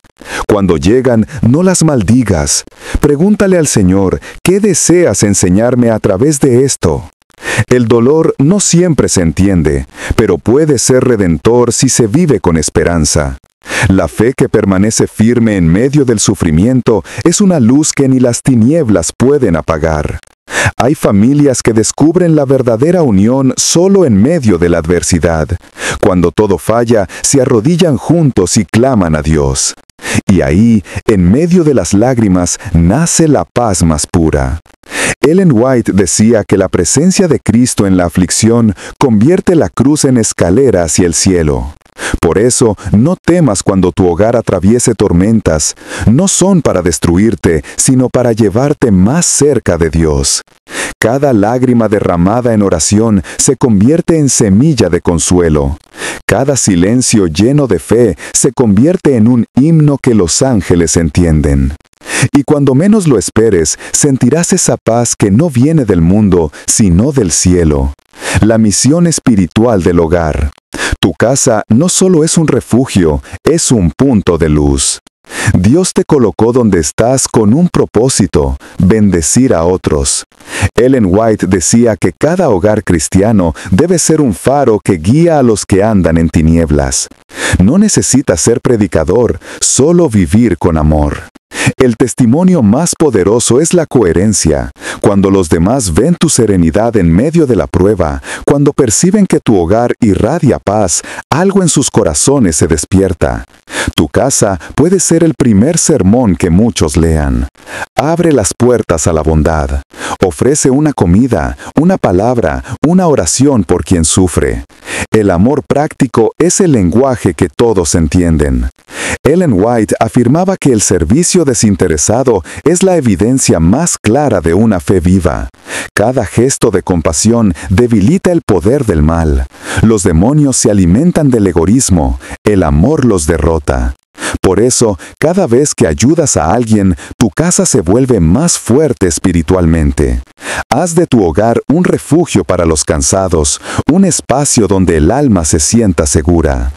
Cuando llegan, no las maldigas. Pregúntale al Señor, ¿qué deseas enseñarme a través de esto? El dolor no siempre se entiende, pero puede ser redentor si se vive con esperanza. La fe que permanece firme en medio del sufrimiento es una luz que ni las tinieblas pueden apagar. Hay familias que descubren la verdadera unión solo en medio de la adversidad. Cuando todo falla, se arrodillan juntos y claman a Dios. Y ahí, en medio de las lágrimas, nace la paz más pura. Ellen White decía que la presencia de Cristo en la aflicción convierte la cruz en escalera hacia el cielo. Por eso, no temas cuando tu hogar atraviese tormentas. No son para destruirte, sino para llevarte más cerca de Dios. Cada lágrima derramada en oración se convierte en semilla de consuelo. Cada silencio lleno de fe se convierte en un himno que los ángeles entienden. Y cuando menos lo esperes, sentirás esa paz que no viene del mundo, sino del cielo. La misión espiritual del hogar. Tu casa no solo es un refugio, es un punto de luz. Dios te colocó donde estás con un propósito: bendecir a otros. Ellen White decía que cada hogar cristiano debe ser un faro que guía a los que andan en tinieblas. No necesitas ser predicador, solo vivir con amor. El testimonio más poderoso es la coherencia. Cuando los demás ven tu serenidad en medio de la prueba, cuando perciben que tu hogar irradia paz, algo en sus corazones se despierta. Tu casa puede ser el primer sermón que muchos lean. Abre las puertas a la bondad. Ofrece una comida, una palabra, una oración por quien sufre. El amor práctico es el lenguaje que todos entienden. Ellen White afirmaba que el servicio desinteresado es la evidencia más clara de una fe viva. Cada gesto de compasión debilita el poder del mal. Los demonios se alimentan del egoísmo, el amor los derrota. Por eso, cada vez que ayudas a alguien, tu casa se vuelve más fuerte espiritualmente. Haz de tu hogar un refugio para los cansados, un espacio donde el alma se sienta segura.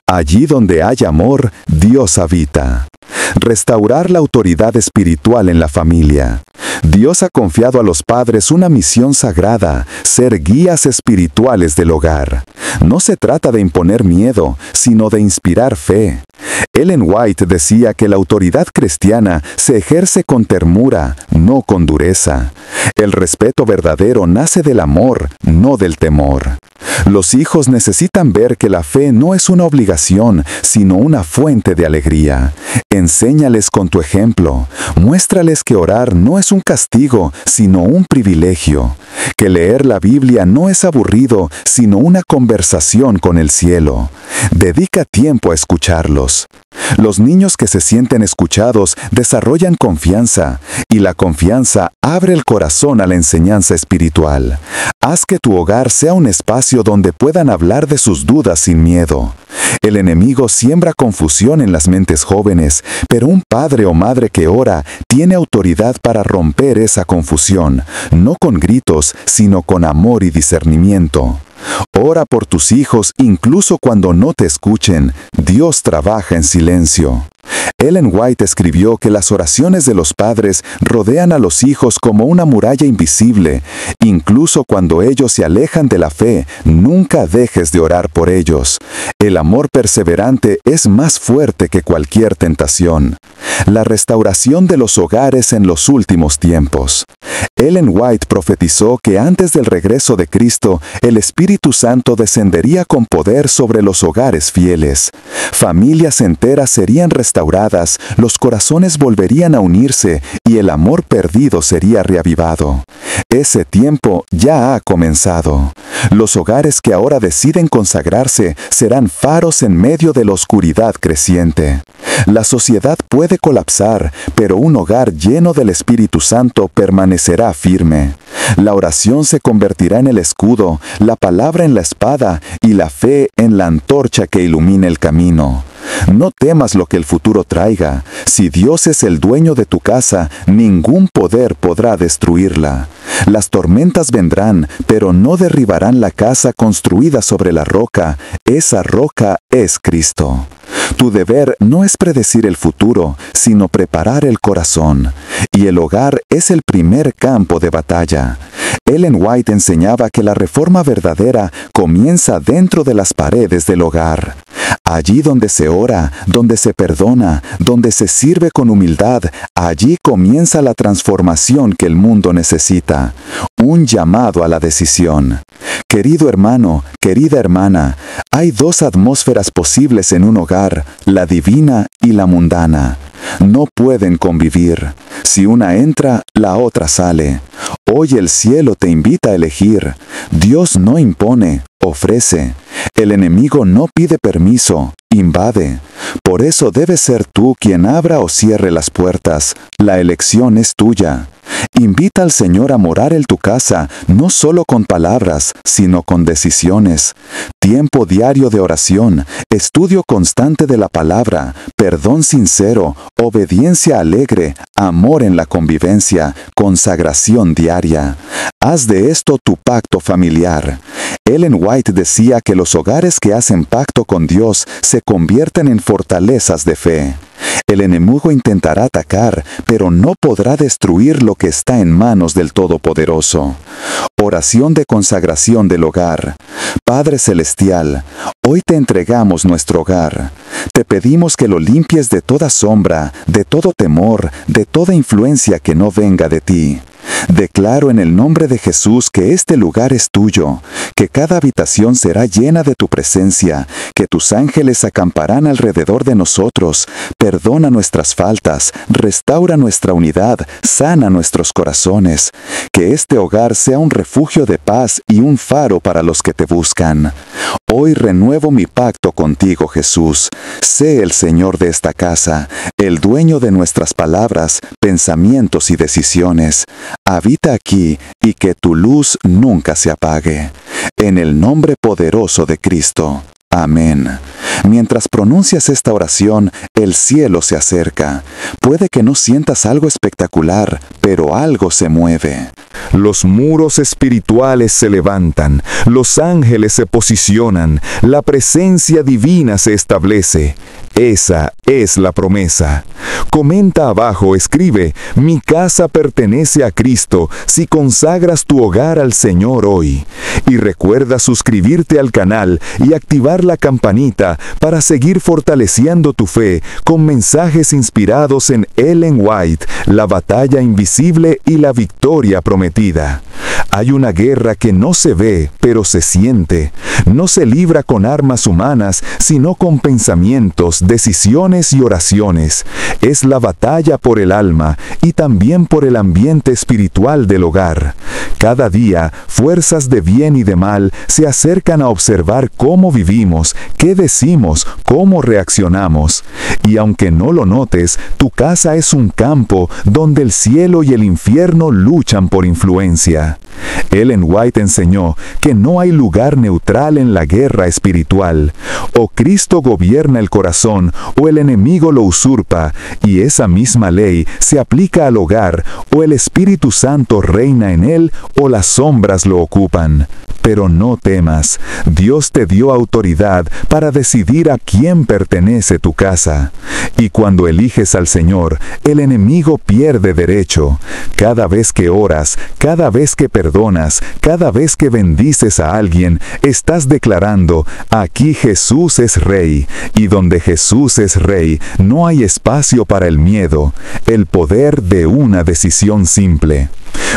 Allí donde hay amor, Dios habita. Restaurar la autoridad espiritual en la familia. Dios ha confiado a los padres una misión sagrada: ser guías espirituales del hogar. No se trata de imponer miedo, sino de inspirar fe. Ellen White decía que la autoridad cristiana se ejerce con ternura, no con dureza. El respeto verdadero nace del amor, no del temor. Los hijos necesitan ver que la fe no es una obligación, sino una fuente de alegría. Enséñales con tu ejemplo. Muéstrales que orar no es un castigo, sino un privilegio. Que leer la Biblia no es aburrido, sino una conversación con el cielo. Dedica tiempo a escucharlos. Los niños que se sienten escuchados desarrollan confianza, y la confianza abre el corazón a la enseñanza espiritual. Haz que tu hogar sea un espacio donde puedan hablar de sus dudas sin miedo. El enemigo siembra confusión en las mentes jóvenes, pero un padre o madre que ora tiene autoridad para romper esa confusión, no con gritos, sino con amor y discernimiento. Ora por tus hijos incluso cuando no te escuchen. Dios trabaja en silencio. Ellen White escribió que las oraciones de los padres rodean a los hijos como una muralla invisible. Incluso cuando ellos se alejan de la fe, nunca dejes de orar por ellos. El amor perseverante es más fuerte que cualquier tentación. La restauración de los hogares en los últimos tiempos. Ellen White profetizó que antes del regreso de Cristo, el Espíritu Santo descendería con poder sobre los hogares fieles. Familias enteras serían restauradas, los corazones volverían a unirse y el amor perdido sería reavivado. Ese tiempo ya ha comenzado. Los hogares que ahora deciden consagrarse serán faros en medio de la oscuridad creciente. La sociedad puede colapsar, pero un hogar lleno del Espíritu Santo permanecerá firme. La oración se convertirá en el escudo, la palabra en la espada y la fe en la antorcha que ilumina el camino. No temas lo que el futuro traiga. Si Dios es el dueño de tu casa, ningún poder podrá destruirla. Las tormentas vendrán, pero no derribarán la casa construida sobre la roca. Esa roca es Cristo. Tu deber no es predecir el futuro, sino preparar el corazón. Y el hogar es el primer campo de batalla. Ellen White enseñaba que la reforma verdadera comienza dentro de las paredes del hogar. Allí donde se ora, donde se perdona, donde se sirve con humildad, allí comienza la transformación que el mundo necesita. Un llamado a la decisión. Querido hermano, querida hermana, hay dos atmósferas posibles en un hogar, la divina y la mundana. No pueden convivir. Si una entra, la otra sale. Hoy el cielo te invita a elegir. Dios no impone, ofrece. El enemigo no pide permiso, invade. Por eso debes ser tú quien abra o cierre las puertas. La elección es tuya. Invita al Señor a morar en tu casa, no solo con palabras, sino con decisiones. Tiempo diario de oración, estudio constante de la palabra, perdón sincero, obediencia alegre, amor en la convivencia, consagración diaria. Haz de esto tu pacto familiar. Ellen White decía que los hogares que hacen pacto con Dios se convierten en fortalezas de fe. El enemigo intentará atacar, pero no podrá destruir lo que está en manos del Todopoderoso. Oración de consagración del hogar. Padre Celestial, hoy te entregamos nuestro hogar. Te pedimos que lo limpies de toda sombra, de todo temor, de toda influencia que no venga de ti. Declaro en el nombre de Jesús que este lugar es tuyo, que cada habitación será llena de tu presencia, que tus ángeles acamparán alrededor de nosotros. Perdona nuestras faltas, restaura nuestra unidad, sana nuestros corazones. Que este hogar sea un refugio de paz y un faro para los que te buscan. Hoy renuevo mi pacto contigo, Jesús. Sé el Señor de esta casa, el dueño de nuestras palabras, pensamientos y decisiones. Habita aquí y que tu luz nunca se apague. En el nombre poderoso de Cristo. Amén. Mientras pronuncias esta oración, el cielo se acerca. Puede que no sientas algo espectacular, pero algo se mueve. Los muros espirituales se levantan, los ángeles se posicionan, la presencia divina se establece. Esa es la promesa. Comenta abajo, escribe: mi casa pertenece a Cristo si consagras tu hogar al Señor hoy. Y recuerda suscribirte al canal y activar la campanita para seguir fortaleciendo tu fe con mensajes inspirados en Ellen White, la batalla invisible y la victoria prometida. Hay una guerra que no se ve, pero se siente. No se libra con armas humanas, sino con pensamientos, decisiones y oraciones. Es la batalla por el alma y también por el ambiente espiritual del hogar. Cada día, fuerzas de bien y de mal se acercan a observar cómo vivimos, qué decimos, cómo reaccionamos. Y aunque no lo notes, tu casa es un campo donde el cielo y el infierno luchan por influencia. Ellen White enseñó que no hay lugar neutral en la guerra espiritual. O Cristo gobierna el corazón o el enemigo lo usurpa, y esa misma ley se aplica al hogar, o el Espíritu Santo reina en él o las sombras lo ocupan. Pero no temas, Dios te dio autoridad para decidir a quién pertenece tu casa. Y cuando eliges al Señor, el enemigo pierde derecho. Cada vez que oras, cada vez que perdonas, cada vez que bendices a alguien, estás declarando: aquí Jesús es Rey. Y donde Jesús es Rey, no hay espacio para el miedo, el poder de una decisión simple.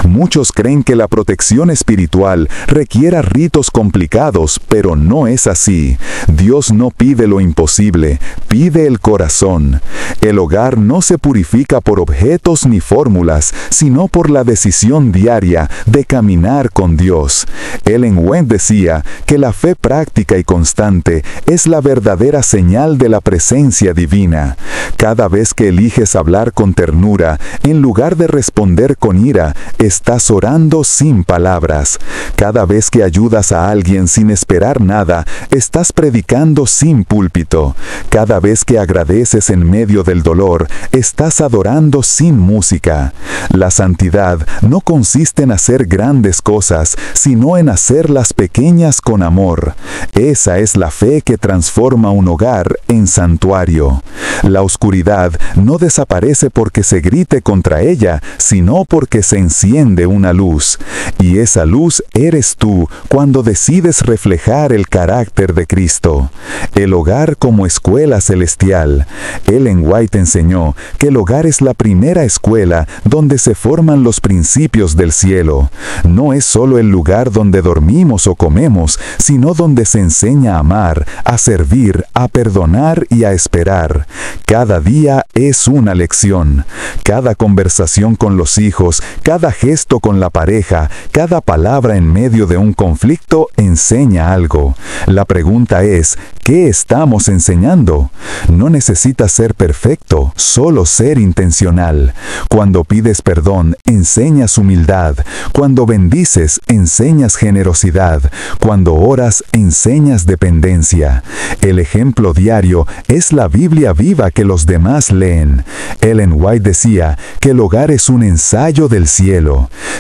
Muchos creen que la protección espiritual requiera ritos complicados, pero no es así. Dios no pide lo imposible, pide el corazón. El hogar no se purifica por objetos ni fórmulas, sino por la decisión diaria de caminar con Dios. Ellen White decía que la fe práctica y constante es la verdadera señal de la presencia divina. Cada vez que eliges hablar con ternura, en lugar de responder con ira, estás orando sin palabras. Cada vez que ayudas a alguien sin esperar nada, estás predicando sin púlpito. Cada vez que agradeces en medio del dolor, estás adorando sin música. La santidad no consiste en hacer grandes cosas, sino en hacerlas pequeñas con amor. Esa es la fe que transforma un hogar en santuario. La oscuridad no desaparece porque se grite contra ella, sino porque se enciende una luz. Y esa luz eres tú cuando decides reflejar el carácter de Cristo. El hogar como escuela celestial. Ellen White enseñó que el hogar es la primera escuela donde se forman los principios del cielo. No es solo el lugar donde dormimos o comemos, sino donde se enseña a amar, a servir, a perdonar y a esperar. Cada día es una lección. Cada conversación con los hijos, cada Cada gesto con la pareja, cada palabra en medio de un conflicto enseña algo. La pregunta es, ¿qué estamos enseñando? No necesitas ser perfecto, solo ser intencional. Cuando pides perdón, enseñas humildad. Cuando bendices, enseñas generosidad. Cuando oras, enseñas dependencia. El ejemplo diario es la Biblia viva que los demás leen. Ellen White decía que el hogar es un ensayo del cielo.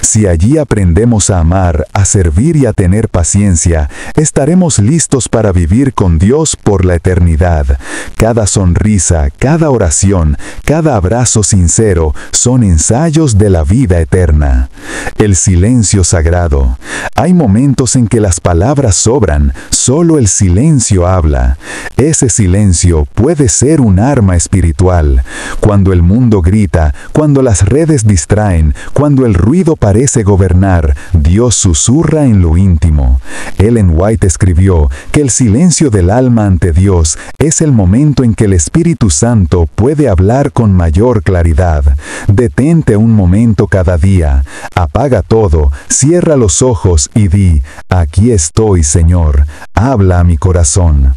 Si allí aprendemos a amar, a servir y a tener paciencia, estaremos listos para vivir con Dios por la eternidad. Cada sonrisa, cada oración, cada abrazo sincero son ensayos de la vida eterna. El silencio sagrado. Hay momentos en que las palabras sobran, solo el silencio habla. Ese silencio puede ser un arma espiritual. Cuando el mundo grita, cuando las redes distraen, cuando el ruido parece gobernar, Dios susurra en lo íntimo. Ellen White escribió que el silencio del alma ante Dios es el momento en que el Espíritu Santo puede hablar con mayor claridad. Detente un momento cada día, apaga todo, cierra los ojos y di, aquí estoy, Señor, habla a mi corazón.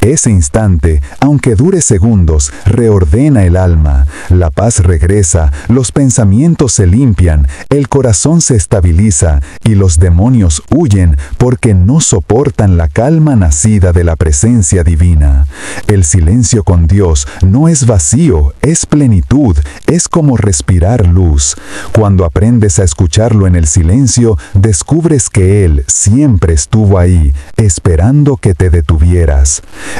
Ese instante, aunque dure segundos, reordena el alma, la paz regresa, los pensamientos se limpian, el corazón se estabiliza y los demonios huyen porque no soportan la calma nacida de la presencia divina. El silencio con Dios no es vacío, es plenitud, es como respirar luz. Cuando aprendes a escucharlo en el silencio, descubres que Él siempre estuvo ahí, esperando que te detuvieras.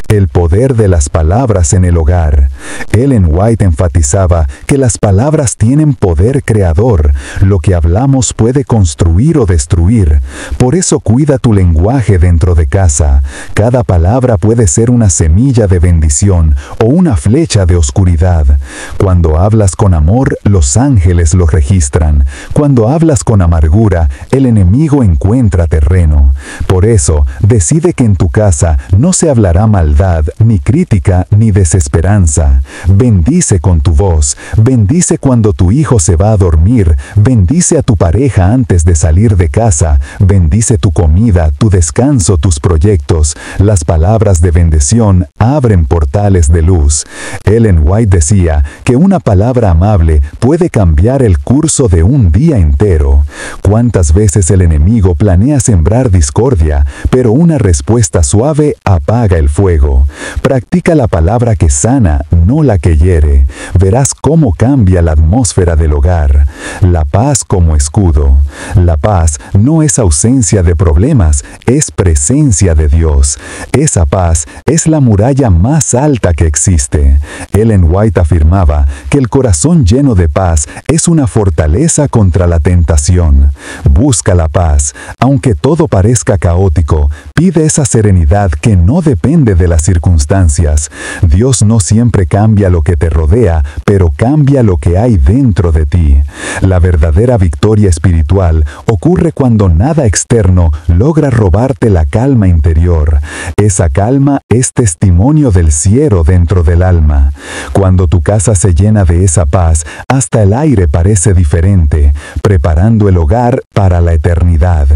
El poder de las palabras en el hogar. Ellen White enfatizaba que las palabras tienen poder creador. Lo que hablamos puede construir o destruir. Por eso cuida tu lenguaje dentro de casa. Cada palabra puede ser una semilla de bendición o una flecha de oscuridad. Cuando hablas con amor, los ángeles lo registran. Cuando hablas con amargura, el enemigo encuentra terreno. Por eso, decide que en tu casa no se hablará maldad, ni crítica, ni desesperanza. Bendice con tu voz. Bendice cuando tu hijo se va a dormir. Bendice a tu pareja antes de salir de casa. Bendice tu comida, tu descanso, tus proyectos. Las palabras de bendición abren portales de luz. Ellen White decía que una palabra amable puede cambiar el curso de un día entero. ¿Cuántas veces el enemigo planea sembrar discordia, pero una respuesta suave apaga el fuego? Practica la palabra que sana, no la que hiere. Verás cómo cambia la atmósfera del hogar. La paz como escudo. La paz no es ausencia de problemas, es presencia de Dios. Esa paz es la muralla más alta que existe. Ellen White afirmaba que el corazón lleno de paz es una fortaleza contra la tentación. Busca la paz. Aunque todo parezca caótico, pide esa serenidad que no depende de las circunstancias. Dios no siempre cambia lo que te rodea, pero cambia lo que hay dentro de ti. La verdadera victoria espiritual ocurre cuando nada externo logra robarte la calma interior. Esa calma es testimonio del cielo dentro del alma. Cuando tu casa se llena de esa paz, hasta el aire parece diferente, preparando el hogar para la eternidad.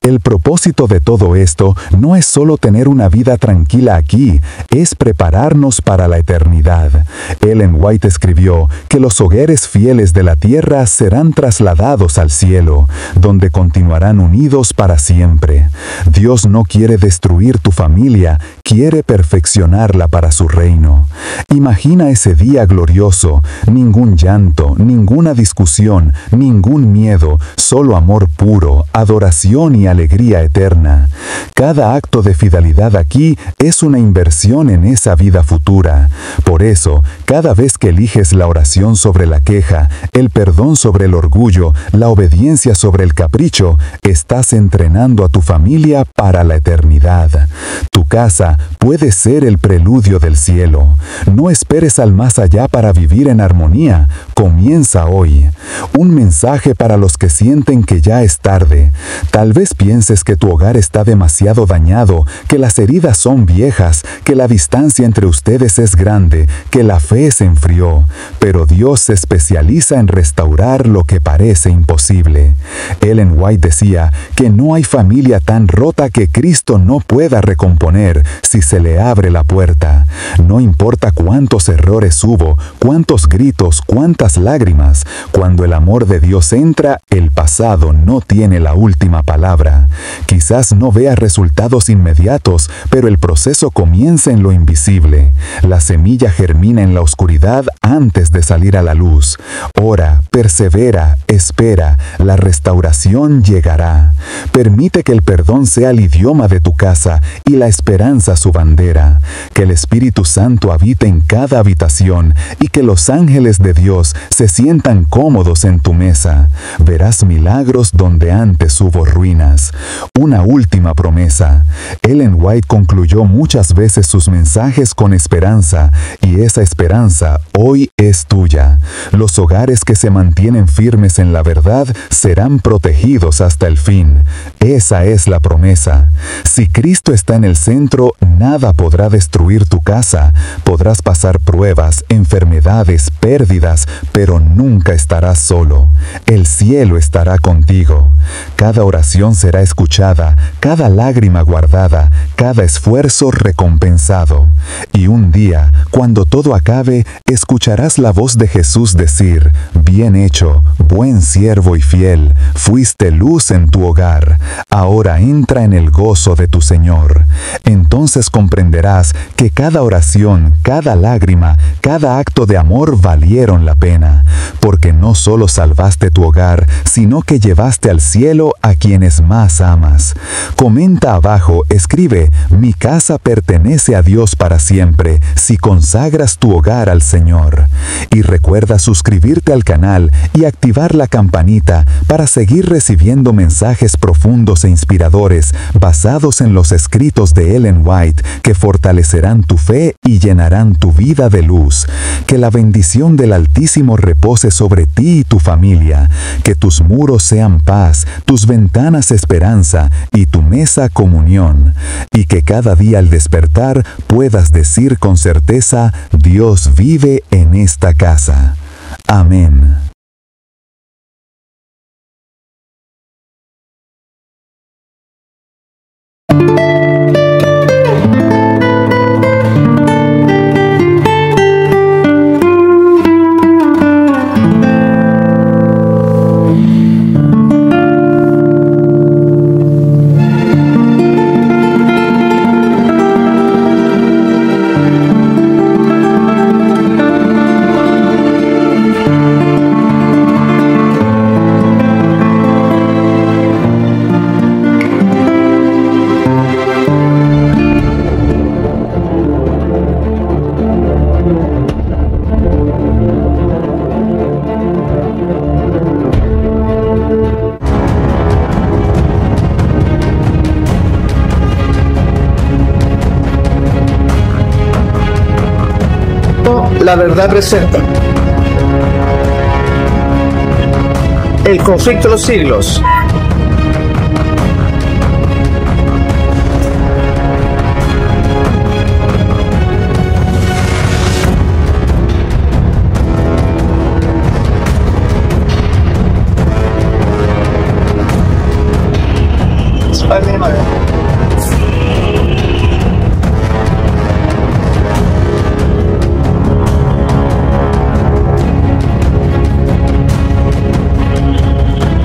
El propósito de todo esto no es solo tener una vida tranquila aquí, es prepararnos para la eternidad. Ellen White escribió que los hogares fieles de la tierra serán trasladados al cielo, donde continuarán unidos para siempre. Dios no quiere destruir tu familia, quiere perfeccionarla para su reino. Imagina ese día glorioso, ningún llanto, ninguna discusión, ningún miedo, solo amor puro, adoración y alegría eterna. Cada acto de fidelidad aquí es una inversión en esa vida futura. Por eso, cada vez que eliges la oración sobre la queja, el perdón sobre el orgullo, la obediencia sobre el capricho, estás entrenando a tu familia para la eternidad. Tu casa puede ser el preludio del cielo. No esperes al más allá para vivir en armonía. Comienza hoy. Un mensaje para los que sienten que ya es tarde. Tal vez pienses que tu hogar está demasiado demasiado dañado, que las heridas son viejas, que la distancia entre ustedes es grande, que la fe se enfrió. Pero Dios se especializa en restaurar lo que parece imposible. Ellen White decía que no hay familia tan rota que Cristo no pueda recomponer si se le abre la puerta. No importa cuántos errores hubo, cuántos gritos, cuántas lágrimas, cuando el amor de Dios entra, el pasado no tiene la última palabra. Quizás no veas resultados inmediatos, pero el proceso comienza en lo invisible. La semilla germina en la oscuridad antes de salir a la luz. Ora, persevera, espera, la restauración llegará. Permite que el perdón sea el idioma de tu casa y la esperanza su bandera. Que el Espíritu Santo habite en cada habitación y que los ángeles de Dios se sientan cómodos en tu mesa. Verás milagros donde antes hubo ruinas. Una última promesa. Ellen White concluyó muchas veces sus mensajes con esperanza, y esa esperanza hoy es tuya. Los hogares que se mantienen firmes en la verdad serán protegidos hasta el fin. Esa es la promesa. Si Cristo está en el centro, nada podrá destruir tu casa. Podrás pasar pruebas, enfermedades, pérdidas, pero nunca estarás solo. El cielo estará contigo. Cada oración será escuchada, cada lágrima guardada, cada esfuerzo recompensado. Y un día, cuando todo acabe, escucharás la voz de Jesús decir: bien hecho, buen siervo y fiel, fuiste luz en tu hogar. Ahora entra en el gozo de tu Señor. Entonces comprenderás que cada oración, cada lágrima, cada acto de amor valieron la pena, porque no solo salvaste tu hogar, sino que llevaste al cielo a quienes más amas. Comenta abajo, escribe: mi casa pertenece a Dios para siempre, si consagras tu hogar al Señor. Y recuerda suscribirte al canal y activar la campanita para seguir recibiendo mensajes profundos e inspiradores basados en los escritos de Ellen White que fortalecerán tu fe y llenarán tu vida de luz. Que la bendición del Altísimo repose sobre ti y tu familia. Que tus muros sean paz, tus ventanas esperanza y tu mesa comunión. Y que cada día al despertar puedas decir con certeza: Dios vive en esta casa. Amén. La verdad presenta el conflicto de los siglos.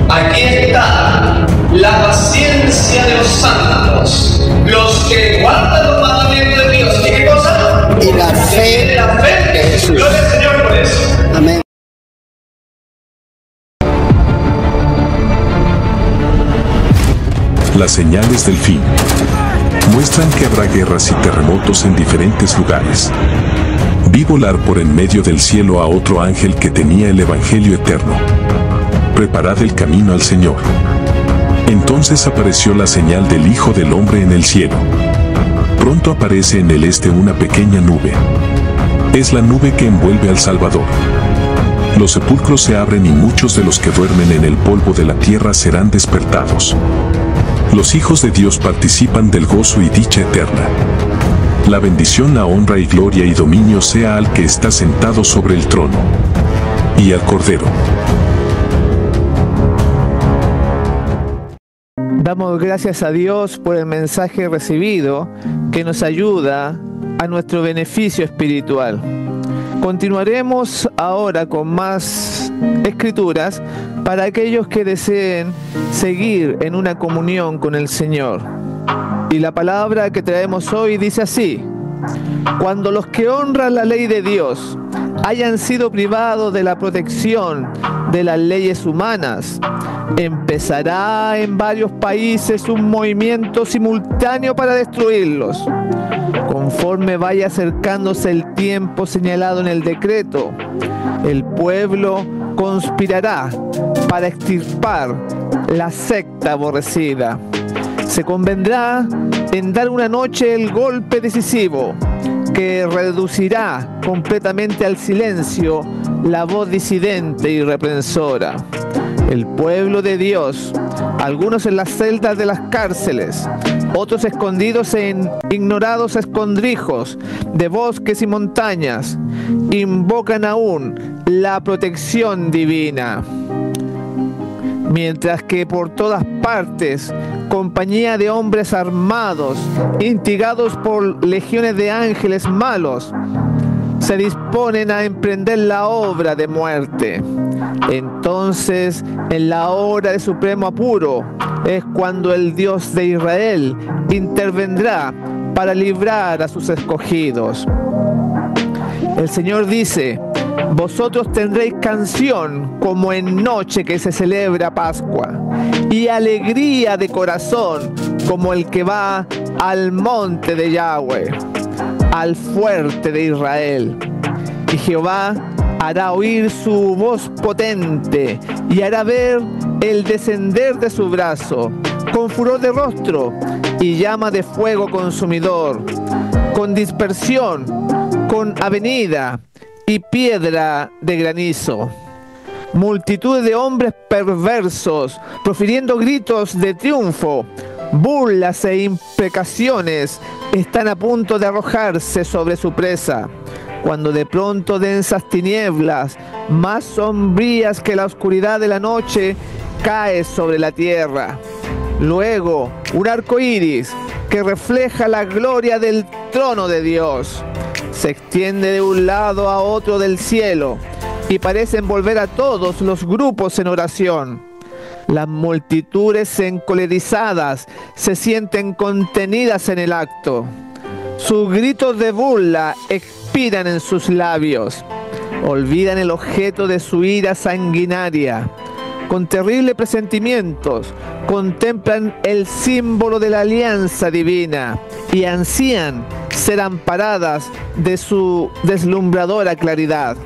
Aquí está la paciencia de los santos, los que guardan los mandamientos de Dios. ¿Y qué cosa? Y la fe de Jesús. Gloria al Señor por eso. Amén. Las señales del fin muestran que habrá guerras y terremotos en diferentes lugares. Vi volar por en medio del cielo a otro ángel que tenía el Evangelio eterno. Preparad el camino al Señor. Entonces apareció la señal del Hijo del Hombre en el cielo. Pronto aparece en el este una pequeña nube. Es la nube que envuelve al Salvador. Los sepulcros se abren y muchos de los que duermen en el polvo de la tierra serán despertados. Los hijos de Dios participan del gozo y dicha eterna. La bendición, la honra y gloria y dominio sea al que está sentado sobre el trono y al Cordero. Damos gracias a Dios por el mensaje recibido que nos ayuda a nuestro beneficio espiritual. Continuaremos ahora con más escrituras para aquellos que deseen seguir en una comunión con el Señor. Y la palabra que traemos hoy dice así: cuando los que honran la ley de Dios hayan sido privados de la protección de las leyes humanas, empezará en varios países un movimiento simultáneo para destruirlos. Conforme vaya acercándose el tiempo señalado en el decreto, el pueblo conspirará para extirpar la secta aborrecida. Se convendrá en dar una noche el golpe decisivo que reducirá completamente al silencio la voz disidente y reprensora. El pueblo de Dios, algunos en las celdas de las cárceles, otros escondidos en ignorados escondrijos de bosques y montañas, invocan aún la protección divina. Mientras que por todas partes, compañía de hombres armados, instigados por legiones de ángeles malos, se disponen a emprender la obra de muerte. Entonces, en la hora de supremo apuro, es cuando el Dios de Israel intervendrá para librar a sus escogidos. El Señor dice: vosotros tendréis canción como en noche que se celebra Pascua, y alegría de corazón como el que va al monte de Yahweh, al fuerte de Israel. Y Jehová hará oír su voz potente y hará ver el descender de su brazo, con furor de rostro y llama de fuego consumidor, con dispersión, con avenida y piedra de granizo. Multitud de hombres perversos, profiriendo gritos de triunfo, burlas e imprecaciones, están a punto de arrojarse sobre su presa, cuando de pronto densas tinieblas, más sombrías que la oscuridad de la noche, cae sobre la tierra. Luego, un arco iris que refleja la gloria del trono de Dios se extiende de un lado a otro del cielo y parece envolver a todos los grupos en oración. Las multitudes encolerizadas se sienten contenidas en el acto. Sus gritos de burla expiran en sus labios. Olvidan el objeto de su ira sanguinaria. Con terribles presentimientos, contemplan el símbolo de la alianza divina y ansían ser amparadas de su deslumbradora claridad.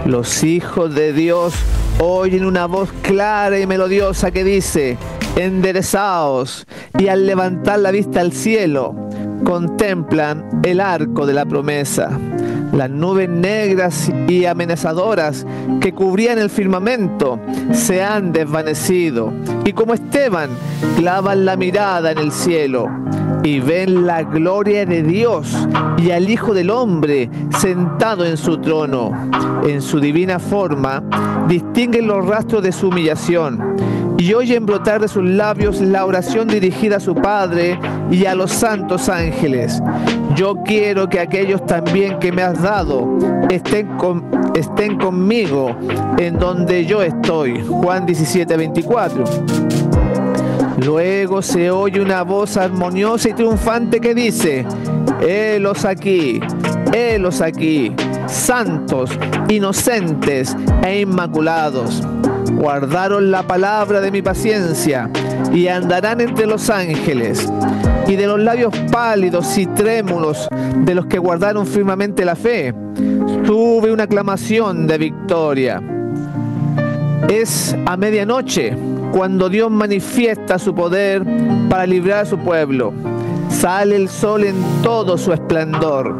Los hijos de Dios oyen una voz clara y melodiosa que dice: enderezaos, y al levantar la vista al cielo, contemplan el arco de la promesa. Las nubes negras y amenazadoras que cubrían el firmamento se han desvanecido, y como Esteban, clavan la mirada en el cielo y ven la gloria de Dios y al Hijo del Hombre sentado en su trono. En su divina forma distinguen los rastros de su humillación y oyen brotar de sus labios la oración dirigida a su Padre y a los santos ángeles. Yo quiero que aquellos también que me has dado estén conmigo en donde yo estoy. Juan 17:24. Luego se oye una voz armoniosa y triunfante que dice: helos aquí, santos, inocentes e inmaculados. Guardaron la palabra de mi paciencia y andarán entre los ángeles. Y de los labios pálidos y trémulos de los que guardaron firmemente la fe, sube una aclamación de victoria. Es a medianoche cuando Dios manifiesta su poder para librar a su pueblo. Sale el sol en todo su esplendor.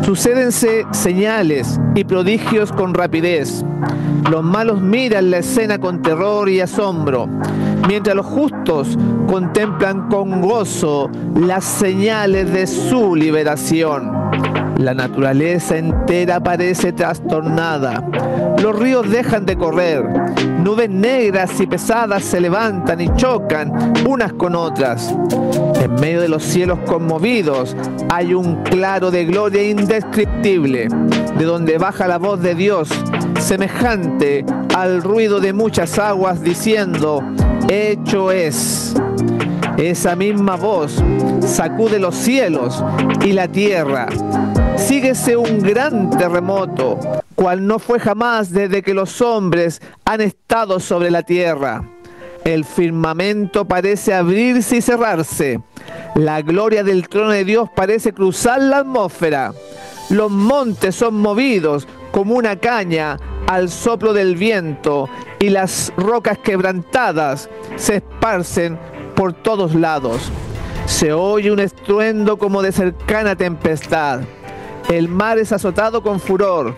Sucédense señales y prodigios con rapidez. Los malos miran la escena con terror y asombro, mientras los justos contemplan con gozo las señales de su liberación. La naturaleza entera parece trastornada. Los ríos dejan de correr. Nubes negras y pesadas se levantan y chocan unas con otras. En medio de los cielos conmovidos hay un claro de gloria indescriptible, de donde baja la voz de Dios, semejante al ruido de muchas aguas, diciendo: hecho es. Esa misma voz sacude los cielos y la tierra. Síguese un gran terremoto, cual no fue jamás desde que los hombres han estado sobre la tierra. El firmamento parece abrirse y cerrarse. La gloria del trono de Dios parece cruzar la atmósfera. Los montes son movidos como una caña al soplo del viento, y las rocas quebrantadas se esparcen por todos lados. Se oye un estruendo como de cercana tempestad. El mar es azotado con furor.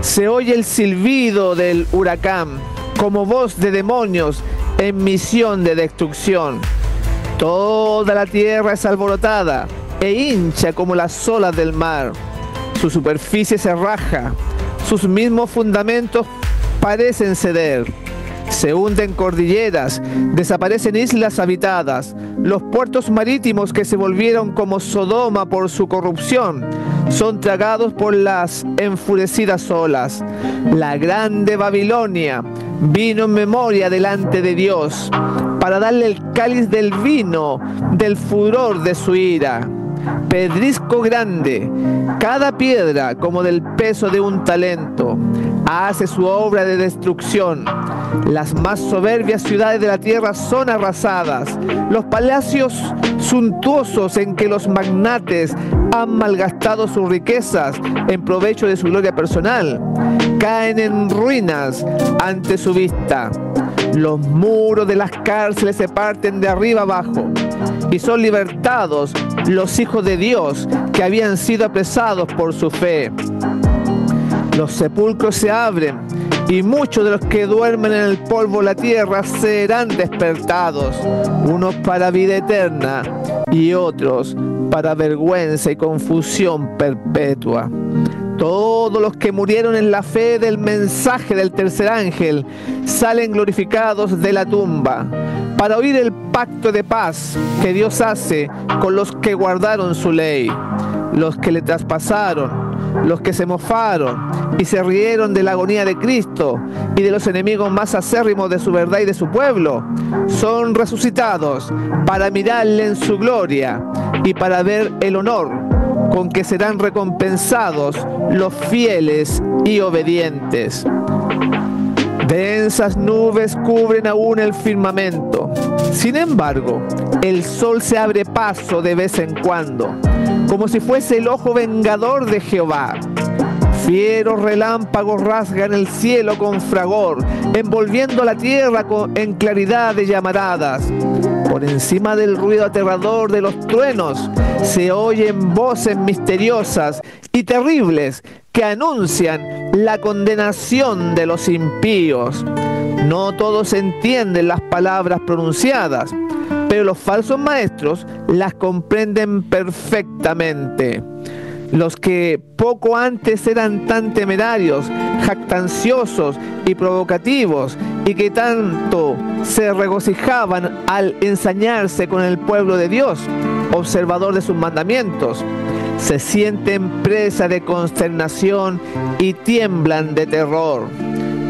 Se oye el silbido del huracán, como voz de demonios en misión de destrucción. Toda la tierra es alborotada e hincha como las olas del mar. Su superficie se raja, sus mismos fundamentos parecen ceder. Se hunden cordilleras, desaparecen islas habitadas. Los puertos marítimos que se volvieron como Sodoma por su corrupción son tragados por las enfurecidas olas. La grande Babilonia vino en memoria delante de Dios para darle el cáliz del vino del furor de su ira. Pedrisco grande, cada piedra como del peso de un talento, hace su obra de destrucción. Las más soberbias ciudades de la tierra son arrasadas. Los palacios suntuosos en que los magnates han malgastado sus riquezas en provecho de su gloria personal caen en ruinas ante su vista. Los muros de las cárceles se parten de arriba abajo y son libertados los hijos de Dios que habían sido apresados por su fe. Los sepulcros se abren y muchos de los que duermen en el polvo de la tierra serán despertados, unos para vida eterna y otros para vergüenza y confusión perpetua. Todos los que murieron en la fe del mensaje del tercer ángel salen glorificados de la tumba para oír el pacto de paz que Dios hace con los que guardaron su ley, los que le traspasaron, los que se mofaron y se rieron de la agonía de Cristo y de los enemigos más acérrimos de su verdad y de su pueblo, son resucitados para mirarle en su gloria y para ver el honor con que serán recompensados los fieles y obedientes. Densas nubes cubren aún el firmamento. Sin embargo, el sol se abre paso de vez en cuando, como si fuese el ojo vengador de Jehová. Fieros relámpagos rasgan el cielo con fragor, envolviendo la tierra en claridad de llamaradas. Por encima del ruido aterrador de los truenos se oyen voces misteriosas y terribles que anuncian la condenación de los impíos. No todos entienden las palabras pronunciadas, pero los falsos maestros las comprenden perfectamente. Los que poco antes eran tan temerarios, jactanciosos y provocativos, y que tanto se regocijaban al ensañarse con el pueblo de Dios, observador de sus mandamientos, se sienten presa de consternación y tiemblan de terror.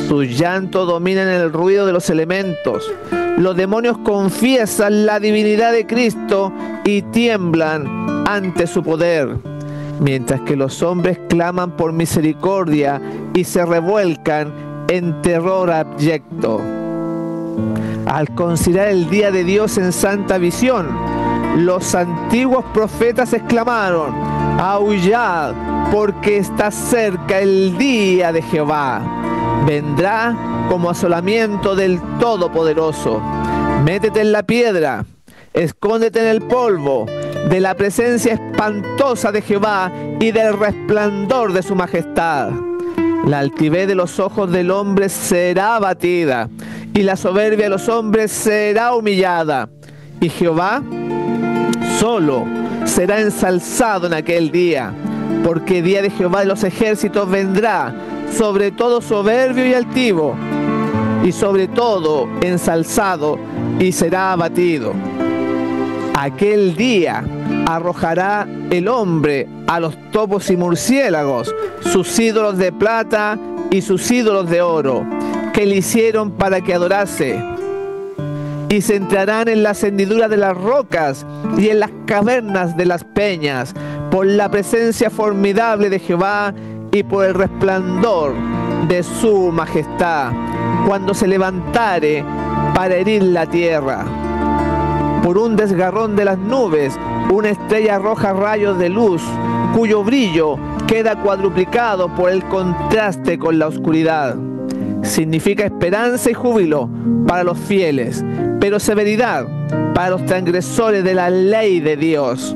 Su llanto domina el ruido de los elementos. Los demonios confiesan la divinidad de Cristo y tiemblan ante su poder, mientras que los hombres claman por misericordia y se revuelcan en terror abyecto. Al considerar el día de Dios en santa visión, los antiguos profetas exclamaron: aullad, porque está cerca el día de Jehová. Vendrá como asolamiento del Todopoderoso. Métete en la piedra, escóndete en el polvo de la presencia espantosa de Jehová y del resplandor de su majestad. La altivez de los ojos del hombre será abatida, y la soberbia de los hombres será humillada. Y Jehová solo será ensalzado en aquel día, porque día de Jehová de los ejércitos vendrá sobre todo soberbio y altivo, y sobre todo ensalzado, y será abatido. Aquel día arrojará el hombre a los topos y murciélagos, sus ídolos de plata y sus ídolos de oro, que le hicieron para que adorase. Y se entrarán en las hendiduras de las rocas y en las cavernas de las peñas, por la presencia formidable de Jehová y por el resplandor de su majestad, cuando se levantare para herir la tierra. Por un desgarrón de las nubes, una estrella arroja rayos de luz, cuyo brillo queda cuadruplicado por el contraste con la oscuridad. Significa esperanza y júbilo para los fieles, pero severidad para los transgresores de la ley de Dios.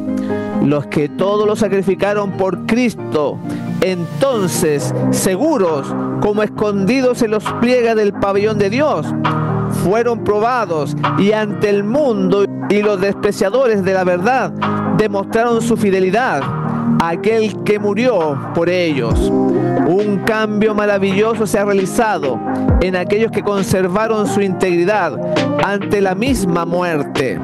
Los que todos lo sacrificaron por Cristo, entonces, seguros como escondidos en los pliegues del pabellón de Dios, fueron probados y ante el mundo y los despreciadores de la verdad demostraron su fidelidad a aquel que murió por ellos. Un cambio maravilloso se ha realizado en aquellos que conservaron su integridad ante la misma muerte.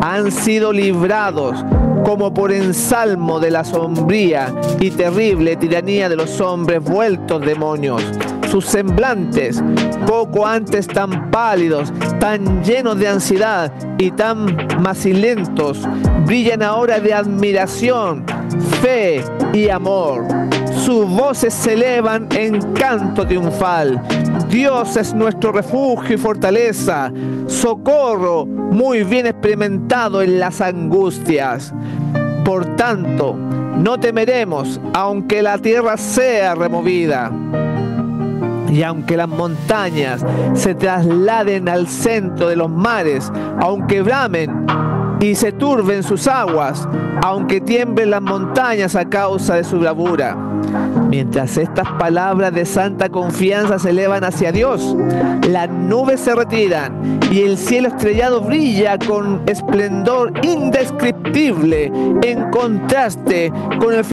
Han sido librados como por ensalmo de la sombría y terrible tiranía de los hombres vueltos demonios. Sus semblantes, poco antes tan pálidos, tan llenos de ansiedad y tan macilentos, brillan ahora de admiración, fe y amor. Sus voces se elevan en canto triunfal. Dios es nuestro refugio y fortaleza, socorro muy bien experimentado en las angustias. Por tanto, no temeremos, aunque la tierra sea removida, y aunque las montañas se trasladen al centro de los mares, aunque bramen y se turben sus aguas, aunque tiemblen las montañas a causa de su bravura. Mientras estas palabras de santa confianza se elevan hacia Dios, las nubes se retiran y el cielo estrellado brilla con esplendor indescriptible en contraste con el